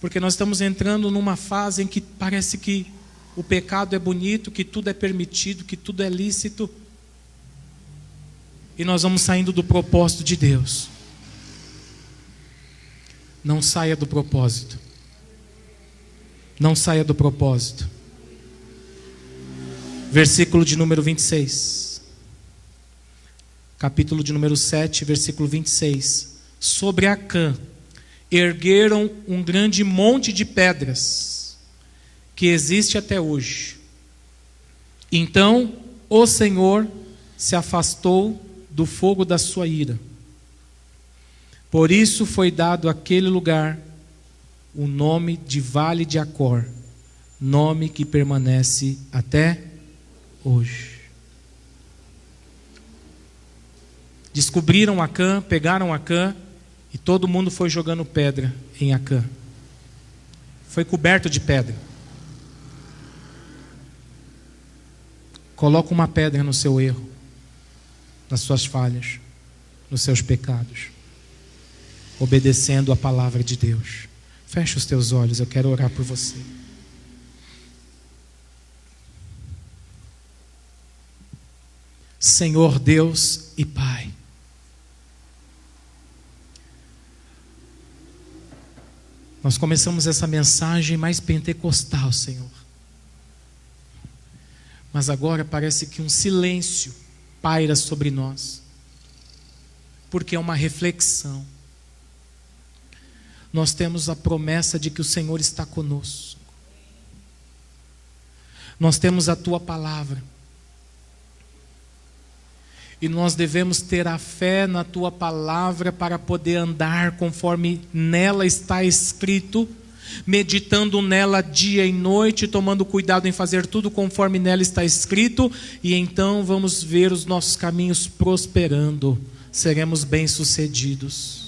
porque nós estamos entrando numa fase em que parece que o pecado é bonito, que tudo é permitido, que tudo é lícito, e nós vamos saindo do propósito de Deus. Não saia do propósito. Não saia do propósito. Versículo de número 26. Capítulo de número 7, versículo 26. Sobre Acã ergueram um grande monte de pedras, que existe até hoje. Então o Senhor se afastou do fogo da sua ira. Por isso foi dado àquele lugar o nome de Vale de Acor, nome que permanece até hoje. Descobriram Acã, pegaram Acã e todo mundo foi jogando pedra em Acã. Foi coberto de pedra. Coloca uma pedra no seu erro, nas suas falhas, nos seus pecados, obedecendo a palavra de Deus. Fecha os teus olhos, eu quero orar por você. Senhor Deus e Pai, nós começamos essa mensagem mais pentecostal, Senhor. Mas agora parece que um silêncio paira sobre nós, porque é uma reflexão. Nós temos a promessa de que o Senhor está conosco. Nós temos a Tua palavra. E nós devemos ter a fé na Tua palavra para poder andar conforme nela está escrito, meditando nela dia e noite, tomando cuidado em fazer tudo conforme nela está escrito, e então vamos ver os nossos caminhos prosperando, seremos bem-sucedidos.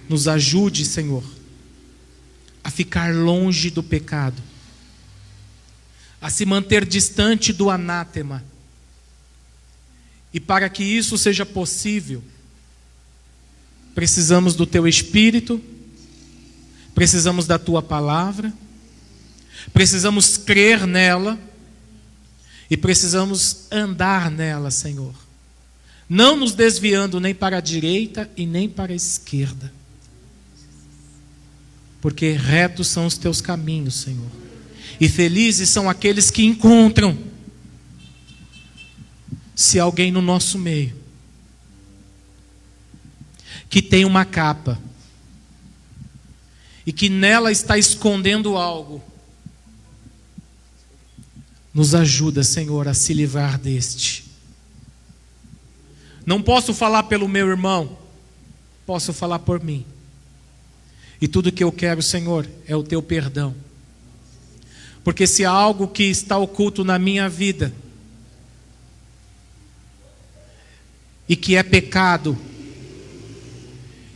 Nos ajude, Senhor, a ficar longe do pecado, a se manter distante do anátema. E para que isso seja possível, precisamos do Teu Espírito, precisamos da Tua palavra, precisamos crer nela e precisamos andar nela, Senhor. Não nos desviando nem para a direita e nem para a esquerda. Porque retos são os Teus caminhos, Senhor. E felizes são aqueles que encontram. Se alguém no nosso meio que tem uma capa e que nela está escondendo algo, nos ajuda, Senhor, a se livrar deste. Não posso falar pelo meu irmão, posso falar por mim. E tudo que eu quero, Senhor, é o Teu perdão. Porque se há algo que está oculto na minha vida e que é pecado,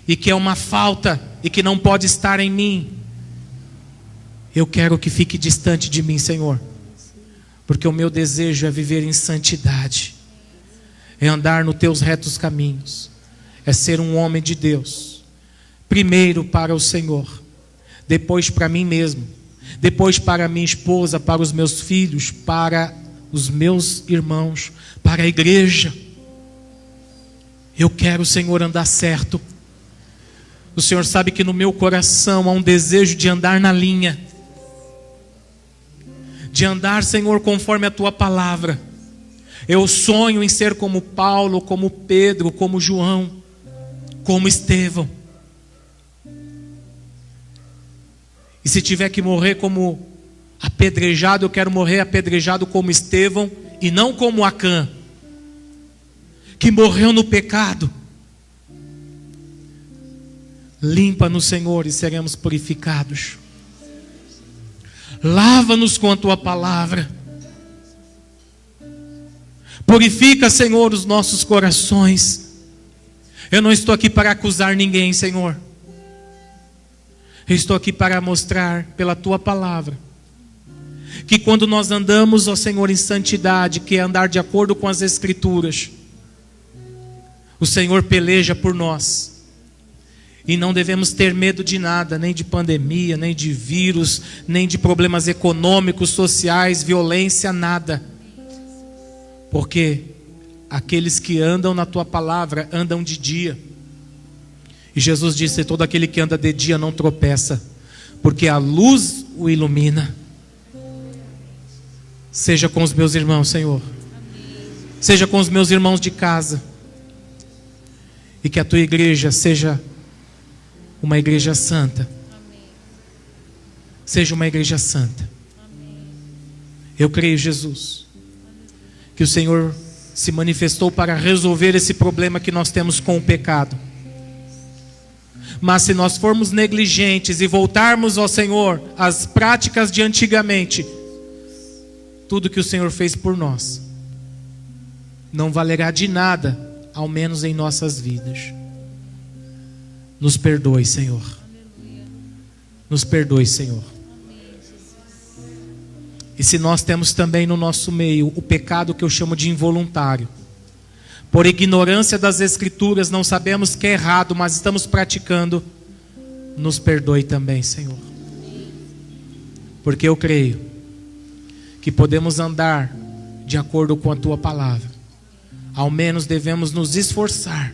e que é uma falta, e que não pode estar em mim, eu quero que fique distante de mim, Senhor, porque o meu desejo é viver em santidade, é andar nos Teus retos caminhos, é ser um homem de Deus, primeiro para o Senhor, depois para mim mesmo, depois para minha esposa, para os meus filhos, para os meus irmãos, para a igreja. Eu quero, Senhor, andar certo. O Senhor sabe que no meu coração há um desejo de andar na linha, de andar, Senhor, conforme a Tua palavra. Eu sonho em ser como Paulo, como Pedro, como João, como Estevão. E se tiver que morrer como apedrejado, eu quero morrer apedrejado como Estevão e não como Acã, que morreu no pecado. Limpa-nos, Senhor, e seremos purificados. Lava-nos com a Tua palavra. Purifica, Senhor, os nossos corações. Eu não estou aqui para acusar ninguém, Senhor. Eu estou aqui para mostrar pela Tua palavra que quando nós andamos, ó Senhor, em santidade, que é andar de acordo com as Escrituras, o Senhor peleja por nós. E não devemos ter medo de nada, nem de pandemia, nem de vírus, nem de problemas econômicos, sociais, violência, nada. Porque aqueles que andam na Tua palavra andam de dia. E Jesus disse: todo aquele que anda de dia não tropeça, porque a luz o ilumina. Seja com os meus irmãos, Senhor. Seja com os meus irmãos de casa. E que a Tua igreja seja uma igreja santa. Seja uma igreja santa. Eu creio, Jesus, que o Senhor se manifestou para resolver esse problema que nós temos com o pecado. Mas se nós formos negligentes e voltarmos ao Senhor às práticas de antigamente, tudo que o Senhor fez por nós não valerá de nada, ao menos em nossas vidas. Nos perdoe, Senhor. Nos perdoe, Senhor. E se nós temos também no nosso meio o pecado que eu chamo de involuntário, por ignorância das Escrituras, não sabemos que é errado, mas estamos praticando, nos perdoe também, Senhor. Porque eu creio que podemos andar de acordo com a Tua palavra. Ao menos devemos nos esforçar,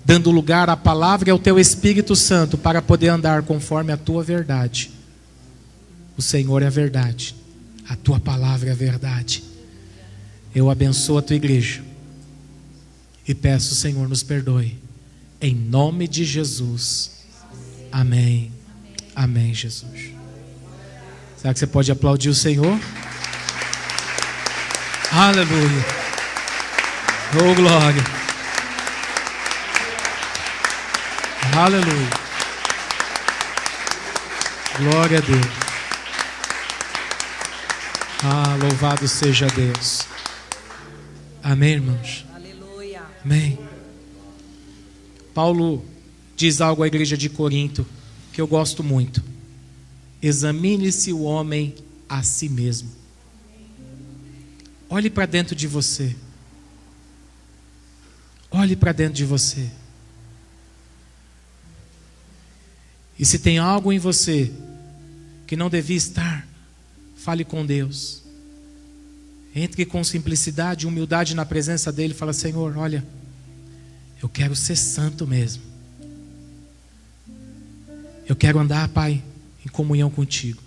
dando lugar à palavra e ao Teu Espírito Santo, para poder andar conforme a Tua verdade. O Senhor é a verdade, a Tua palavra é a verdade. Eu abençoo a Tua igreja e peço, Senhor, nos perdoe. Em nome de Jesus. Amém. Amém, Jesus. Será que você pode aplaudir o Senhor? Aleluia. Oh, glória. Aleluia. Glória a Deus. Ah, louvado seja Deus. Amém, irmãos? Aleluia. Amém. Paulo diz algo à igreja de Corinto que eu gosto muito. Examine-se o homem a si mesmo. Olhe para dentro de você. Olhe para dentro de você. E se tem algo em você que não devia estar, fale com Deus. Entre com simplicidade e humildade na presença dEle e fala: Senhor, olha, eu quero ser santo mesmo. Eu quero andar, Pai, em comunhão contigo.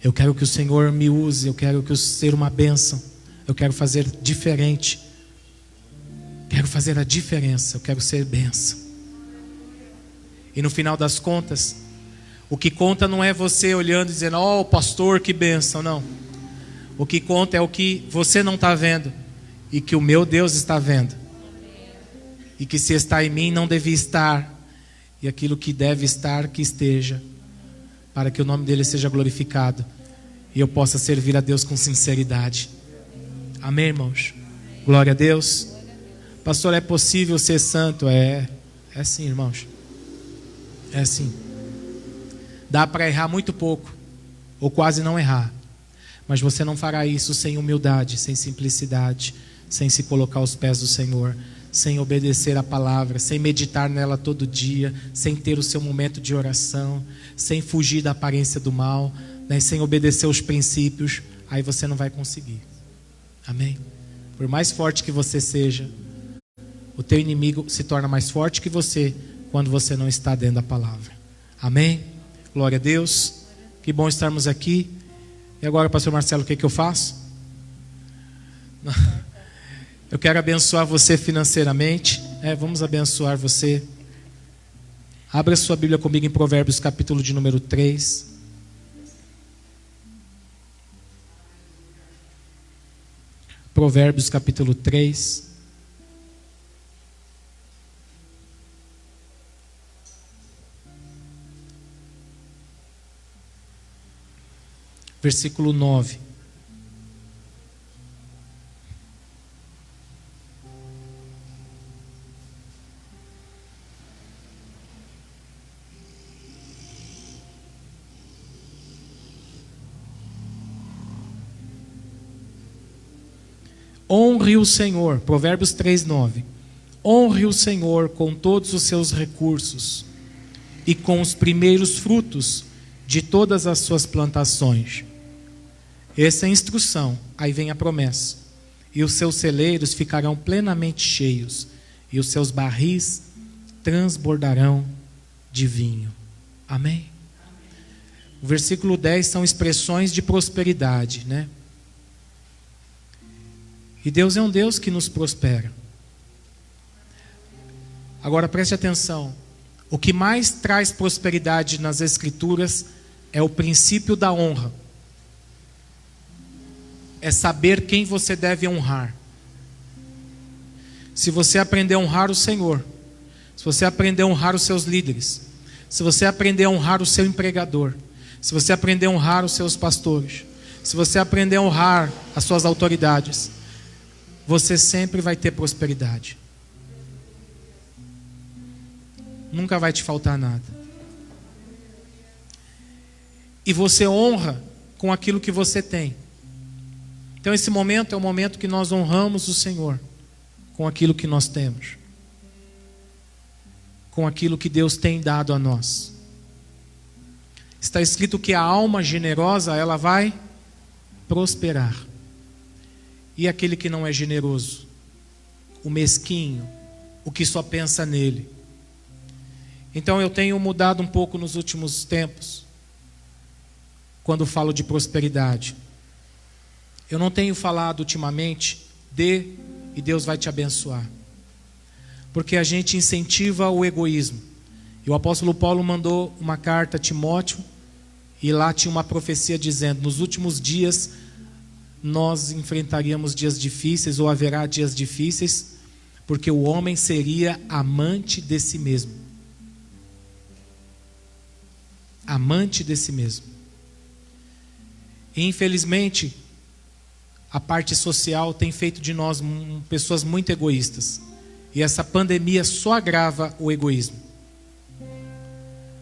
Eu quero que o Senhor me use, eu quero que eu seja uma bênção. Eu quero fazer diferente. Quero fazer a diferença, eu quero ser bênção. E no final das contas, o que conta não é você olhando e dizendo: oh, pastor, que bênção, não. O que conta é o que você não está vendo e que o meu Deus está vendo. E que se está em mim não devia estar, e aquilo que deve estar, que esteja, para que o nome dele seja glorificado e eu possa servir a Deus com sinceridade. Amém, irmãos? Glória a Deus. Pastor, é possível ser santo? É sim, irmãos. É sim. Dá para errar muito pouco, ou quase não errar. Mas você não fará isso sem humildade, sem simplicidade, sem se colocar aos pés do Senhor, sem obedecer a palavra, sem meditar nela todo dia, sem ter o seu momento de oração, sem fugir da aparência do mal, né? Sem obedecer os princípios. Aí você não vai conseguir. Amém? Por mais forte que você seja, o teu inimigo se torna mais forte que você quando você não está dentro da palavra. Amém? Glória a Deus. Que bom estarmos aqui. E agora, pastor Marcelo, o que eu faço? Eu quero abençoar você financeiramente. Vamos abençoar você. Abra sua Bíblia comigo em Provérbios, capítulo de número 3. Provérbios, capítulo 3. Versículo 9. Honre o Senhor, Provérbios 3, 9. Honre o Senhor com todos os seus recursos e com os primeiros frutos de todas as suas plantações. Essa é a instrução. Aí vem a promessa: e os seus celeiros ficarão plenamente cheios, e os seus barris transbordarão de vinho. Amém? O versículo 10 são expressões de prosperidade, né? E Deus é um Deus que nos prospera. Agora preste atenção: o que mais traz prosperidade nas Escrituras é o princípio da honra. É saber quem você deve honrar. Se você aprender a honrar o Senhor, se você aprender a honrar os seus líderes, se você aprender a honrar o seu empregador, se você aprender a honrar os seus pastores, se você aprender a honrar as suas autoridades, você sempre vai ter prosperidade. Nunca vai te faltar nada. E você honra com aquilo que você tem. Então esse momento é o momento que nós honramos o Senhor com aquilo que nós temos, com aquilo que Deus tem dado a nós. Está escrito que a alma generosa, ela vai prosperar. E aquele que não é generoso, o mesquinho, o que só pensa nele. Então eu tenho mudado um pouco nos últimos tempos, quando falo de prosperidade. Eu não tenho falado ultimamente, dê e Deus vai te abençoar. Porque a gente incentiva o egoísmo. E o apóstolo Paulo mandou uma carta a Timóteo, e lá tinha uma profecia dizendo: nos últimos dias nós enfrentaríamos dias difíceis, ou haverá dias difíceis, porque o homem seria amante de si mesmo. Amante de si mesmo. E infelizmente, a parte social tem feito de nós pessoas muito egoístas. E essa pandemia só agrava o egoísmo.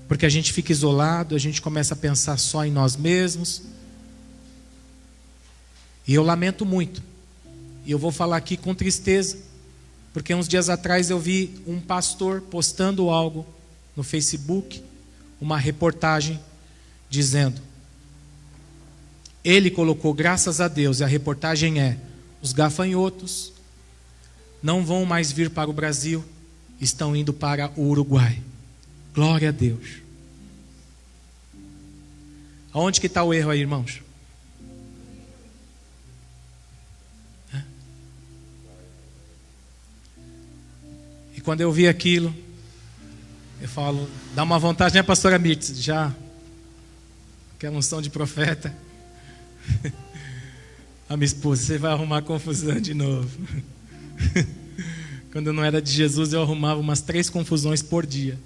Porque a gente fica isolado, a gente começa a pensar só em nós mesmos. E eu lamento muito. E eu vou falar aqui com tristeza, porque uns dias atrás eu vi um pastor postando algo no Facebook, uma reportagem dizendo, ele colocou graças a Deus, e a reportagem é: os gafanhotos não vão mais vir para o Brasil, estão indo para o Uruguai. Glória a Deus. Aonde que está o erro aí, irmãos? E quando eu vi aquilo, eu falo, dá uma vontade, né, pastora Mirtz? Já, que é a unção de profeta. A minha esposa, você vai arrumar confusão de novo. Quando eu não era de Jesus, eu arrumava umas 3 confusões por dia.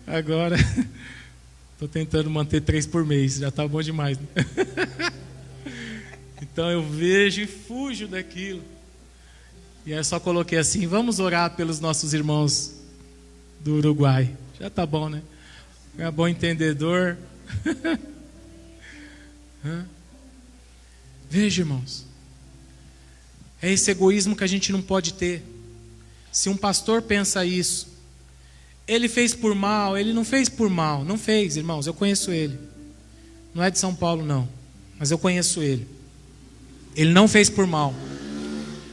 Agora estou tentando manter 3 por mês. Já está bom demais, né? Então eu vejo e fujo daquilo. E aí eu só coloquei assim: vamos orar pelos nossos irmãos do Uruguai. Já está bom, né? É bom entendedor. Veja, irmãos, é esse egoísmo que a gente não pode ter. Se um pastor pensa isso, ele fez por mal, ele não fez por mal. Não fez, irmãos, eu conheço ele. Não é de São Paulo não, mas eu conheço ele. Ele não fez por mal,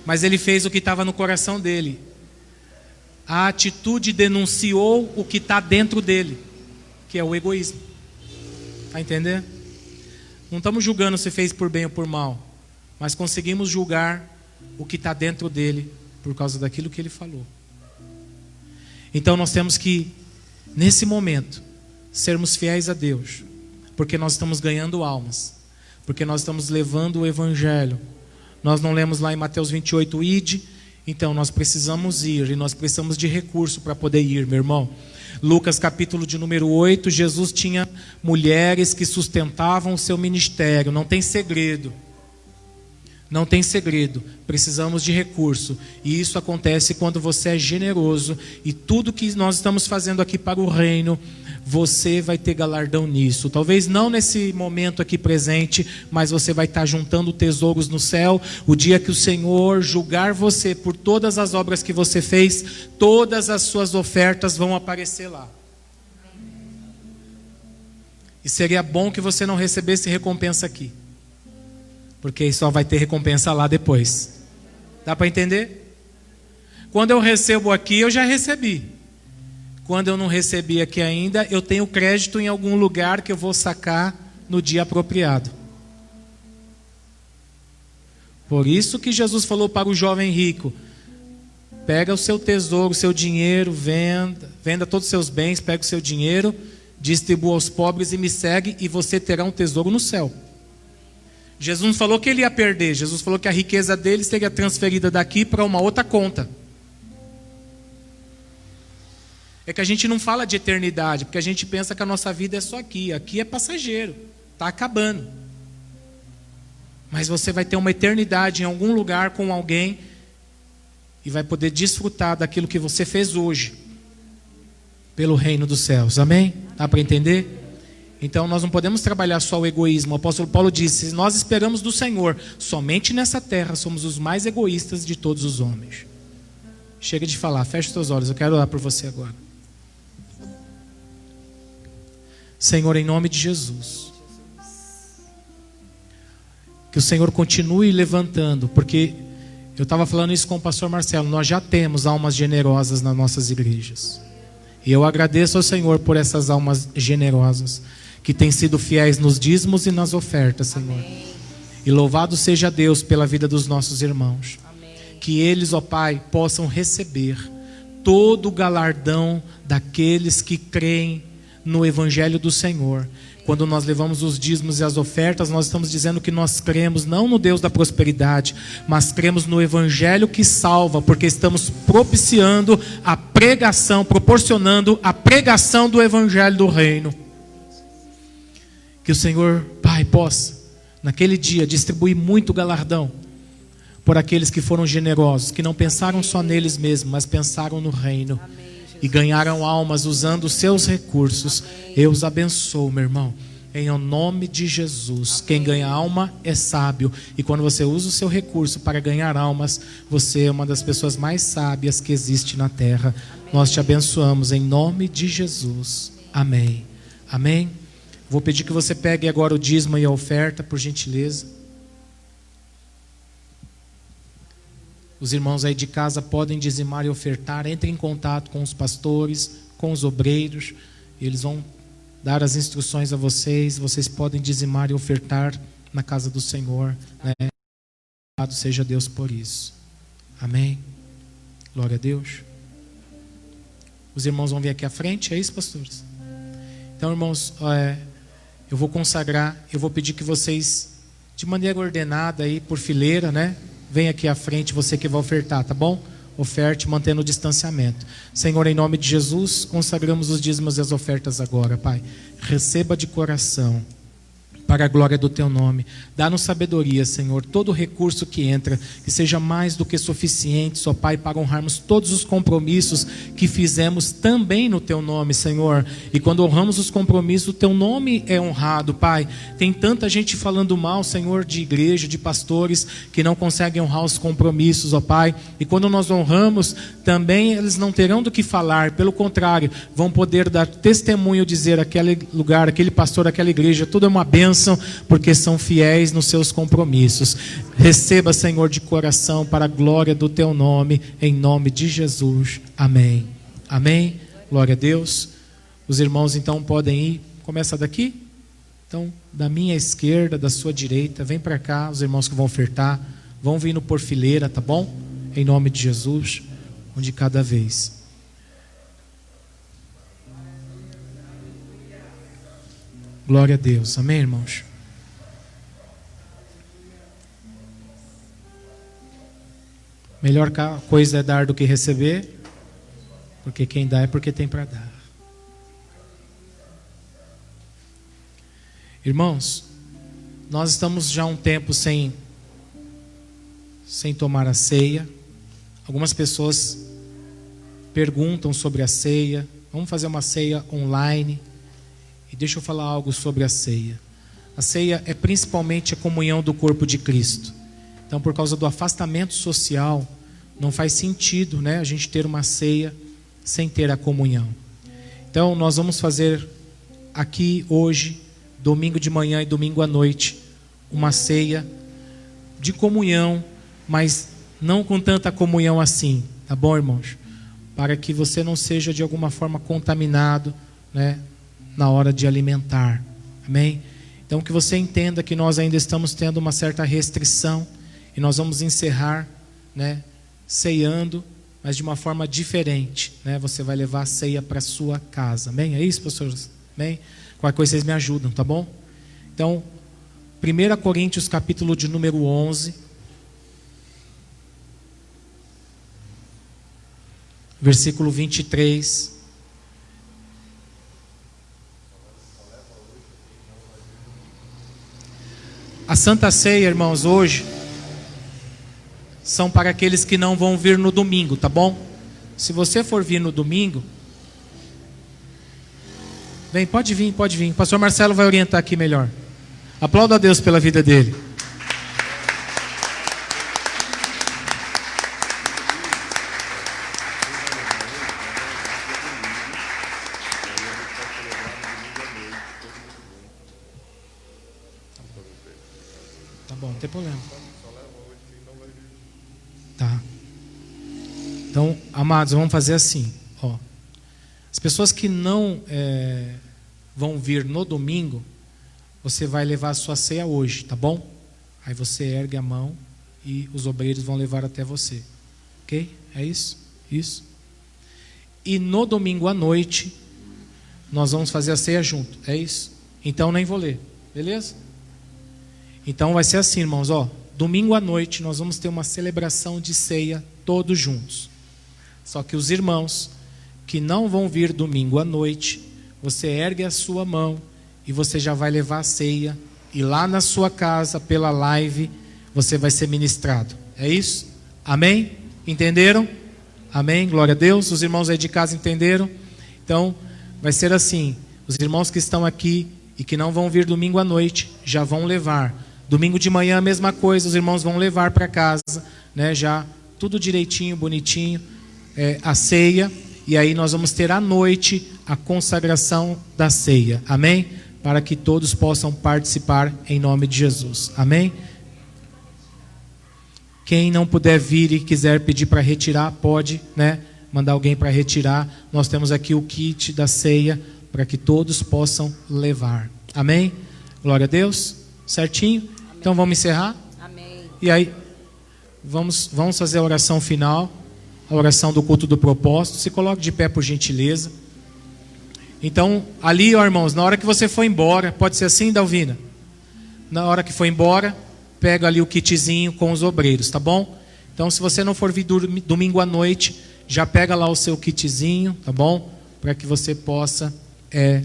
mas ele fez o que estava no coração dele. A atitude denunciou o que está dentro dele, que é o egoísmo. Está entendendo? Não estamos julgando se fez por bem ou por mal, mas conseguimos julgar o que está dentro dele por causa daquilo que ele falou. Então nós temos que, nesse momento, sermos fiéis a Deus, porque nós estamos ganhando almas, porque nós estamos levando o Evangelho. Nós não lemos lá em Mateus 28, ide, então nós precisamos ir, e nós precisamos de recurso para poder ir, meu irmão. Lucas capítulo de número 8, Jesus tinha mulheres que sustentavam o seu ministério. Não tem segredo. Não tem segredo. Precisamos de recurso. E isso acontece quando você é generoso. E tudo que nós estamos fazendo aqui para o reino, você vai ter galardão nisso. Talvez não nesse momento aqui presente, mas você vai estar juntando tesouros no céu. O dia que o Senhor julgar você por todas as obras que você fez, todas as suas ofertas vão aparecer lá. E seria bom que você não recebesse recompensa aqui, porque só vai ter recompensa lá depois. Dá para entender? Quando eu recebo aqui, eu já recebi. Quando eu não recebi aqui ainda, eu tenho crédito em algum lugar que eu vou sacar no dia apropriado. Por isso que Jesus falou para o jovem rico: pega o seu tesouro, o seu dinheiro, venda todos os seus bens, pega o seu dinheiro, distribua aos pobres e me segue, e você terá um tesouro no céu. Jesus não falou que ele ia perder, Jesus falou que a riqueza dele seria transferida daqui para uma outra conta. É que a gente não fala de eternidade, porque a gente pensa que a nossa vida é só aqui. Aqui é passageiro, está acabando. Mas você vai ter uma eternidade em algum lugar com alguém e vai poder desfrutar daquilo que você fez hoje pelo reino dos céus. Amém? Dá para entender? Então nós não podemos trabalhar só o egoísmo. O apóstolo Paulo disse: se nós esperamos do Senhor somente nessa terra, somos os mais egoístas de todos os homens. Chega de falar, fecha os teus olhos, eu quero orar por você agora. Senhor, em nome de Jesus, que o Senhor continue levantando, porque eu estava falando isso com o pastor Marcelo, nós já temos almas generosas nas nossas igrejas. E eu agradeço ao Senhor por essas almas generosas, que têm sido fiéis nos dízimos e nas ofertas, Senhor. E louvado seja Deus pela vida dos nossos irmãos. Que eles, ó Pai, possam receber todo o galardão daqueles que creem no Evangelho do Senhor. Quando nós levamos os dízimos e as ofertas, nós estamos dizendo que nós cremos não no Deus da prosperidade, mas cremos no Evangelho que salva, porque estamos propiciando a pregação, proporcionando a pregação do Evangelho do Reino. Que o Senhor, Pai, possa, naquele dia, distribuir muito galardão por aqueles que foram generosos, que não pensaram só neles mesmos, mas pensaram no reino. E ganharam almas usando os seus recursos. Eu os abençoo, meu irmão, em nome de Jesus. Quem ganha alma é sábio. E quando você usa o seu recurso para ganhar almas, você é uma das pessoas mais sábias que existe na terra. Nós te abençoamos em nome de Jesus. Amém. Amém. Vou pedir que você pegue agora o dízimo e a oferta, por gentileza. Os irmãos aí de casa podem dizimar e ofertar. Entre em contato com os pastores, com os obreiros. Eles vão dar as instruções a vocês. Vocês podem dizimar e ofertar na casa do Senhor, né? Louvado seja Deus por isso. Amém. Glória a Deus. Os irmãos vão vir aqui à frente, é isso, pastores? Então, irmãos, eu vou consagrar. Eu vou pedir que vocês, de maneira ordenada aí, por fileira, né? Vem aqui à frente, você que vai ofertar, tá bom? Oferte, mantendo o distanciamento. Senhor, em nome de Jesus, consagramos os dízimos e as ofertas agora, Pai. Receba de coração, para a glória do Teu nome. Dá-nos sabedoria, Senhor, todo recurso que entra, que seja mais do que suficiente, ó Pai, para honrarmos todos os compromissos que fizemos também no Teu nome, Senhor. E quando honramos os compromissos, o Teu nome é honrado, Pai. Tem tanta gente falando mal, Senhor, de igreja, de pastores, que não conseguem honrar os compromissos, ó Pai. E quando nós honramos, também eles não terão do que falar, pelo contrário, vão poder dar testemunho, dizer aquele lugar, aquele pastor, aquela igreja, tudo é uma bênção, porque são fiéis nos seus compromissos. Receba, Senhor, de coração, para a glória do Teu nome, em nome de Jesus. Amém. Amém. Glória a Deus. Os irmãos então podem ir. Começa daqui. Então, da minha esquerda, da sua direita, vem para cá. Os irmãos que vão ofertar, vão vindo por fileira, tá bom? Em nome de Jesus, um de cada vez. Glória a Deus. Amém, irmãos? Melhor coisa é dar do que receber, porque quem dá é porque tem para dar. Irmãos, nós estamos já há um tempo sem tomar a ceia. Algumas pessoas perguntam sobre a ceia. Vamos fazer uma ceia online. E deixa eu falar algo sobre a ceia. A ceia é principalmente a comunhão do corpo de Cristo. Então, por causa do afastamento social, não faz sentido, né, a gente ter uma ceia sem ter a comunhão. Então, nós vamos fazer aqui hoje, domingo de manhã e domingo à noite, uma ceia de comunhão, mas não com tanta comunhão assim, tá bom, irmãos? Para que você não seja de alguma forma contaminado, né, na hora de alimentar. Amém? Então que você entenda que nós ainda estamos tendo uma certa restrição e nós vamos encerrar, né, ceando, mas de uma forma diferente, né? Você vai levar a ceia para sua casa. Amém? É isso, pastores? Amém? Qualquer coisa vocês me ajudam, tá bom? Então, 1 Coríntios capítulo de número 11, versículo 23. A Santa Ceia, irmãos, hoje são para aqueles que não vão vir no domingo, tá bom? Se você for vir no domingo, vem, pode vir, pode vir. O pastor Marcelo vai orientar aqui melhor. Aplauda a Deus pela vida dele. Tá bom, não tem problema. Tá. Então, amados, vamos fazer assim. Ó. As pessoas que não vão vir no domingo, você vai levar a sua ceia hoje, tá bom? Aí você ergue a mão e os obreiros vão levar até você. Ok? É isso? Isso. E no domingo à noite, nós vamos fazer a ceia junto. É isso? Então nem vou ler. Beleza? Então vai ser assim, irmãos, ó. Domingo à noite nós vamos ter uma celebração de ceia todos juntos. Só que os irmãos que não vão vir domingo à noite, você ergue a sua mão e você já vai levar a ceia. E lá na sua casa, pela live, você vai ser ministrado. É isso? Amém? Entenderam? Amém? Glória a Deus. Os irmãos aí de casa entenderam? Então, vai ser assim. Os irmãos que estão aqui e que não vão vir domingo à noite, já vão levar. Domingo de manhã a mesma coisa, os irmãos vão levar para casa, né, já tudo direitinho, bonitinho, a ceia. E aí nós vamos ter à noite a consagração da ceia. Amém? Para que todos possam participar em nome de Jesus. Amém? Quem não puder vir e quiser pedir para retirar, pode, né, mandar alguém para retirar. Nós temos aqui o kit da ceia para que todos possam levar. Amém? Glória a Deus. Certinho? Amém. Então vamos encerrar? Amém. E aí, vamos fazer a oração final, a oração do culto do propósito. Se coloque de pé por gentileza. Então, ali, ó, irmãos, na hora que você for embora, pode ser assim, Dalvina? Na hora que for embora, pega ali o kitzinho com os obreiros, tá bom? Então, se você não for vir domingo à noite, já pega lá o seu kitzinho, tá bom? Para que você possa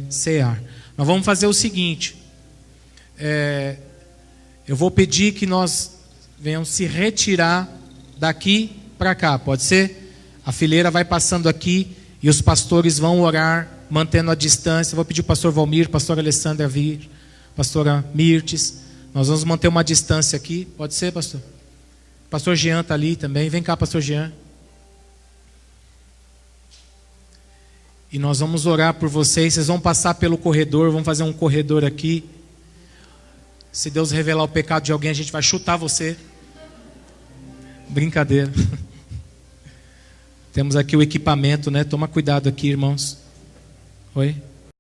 cear. Nós vamos fazer o seguinte. Eu vou pedir que nós venhamos se retirar daqui para cá, pode ser? A fileira vai passando aqui e os pastores vão orar, mantendo a distância. Eu vou pedir o pastor Valmir, pastor Alessandra vir, pastora Mirtes. Nós vamos manter uma distância aqui, pode ser, pastor? Pastor Jean está ali também, vem cá, pastor Jean. E nós vamos orar por vocês, vocês vão passar pelo corredor, vamos fazer um corredor aqui. Se Deus revelar o pecado de alguém, a gente vai chutar você. Brincadeira. Temos aqui o equipamento, né? Toma cuidado aqui, irmãos. Oi?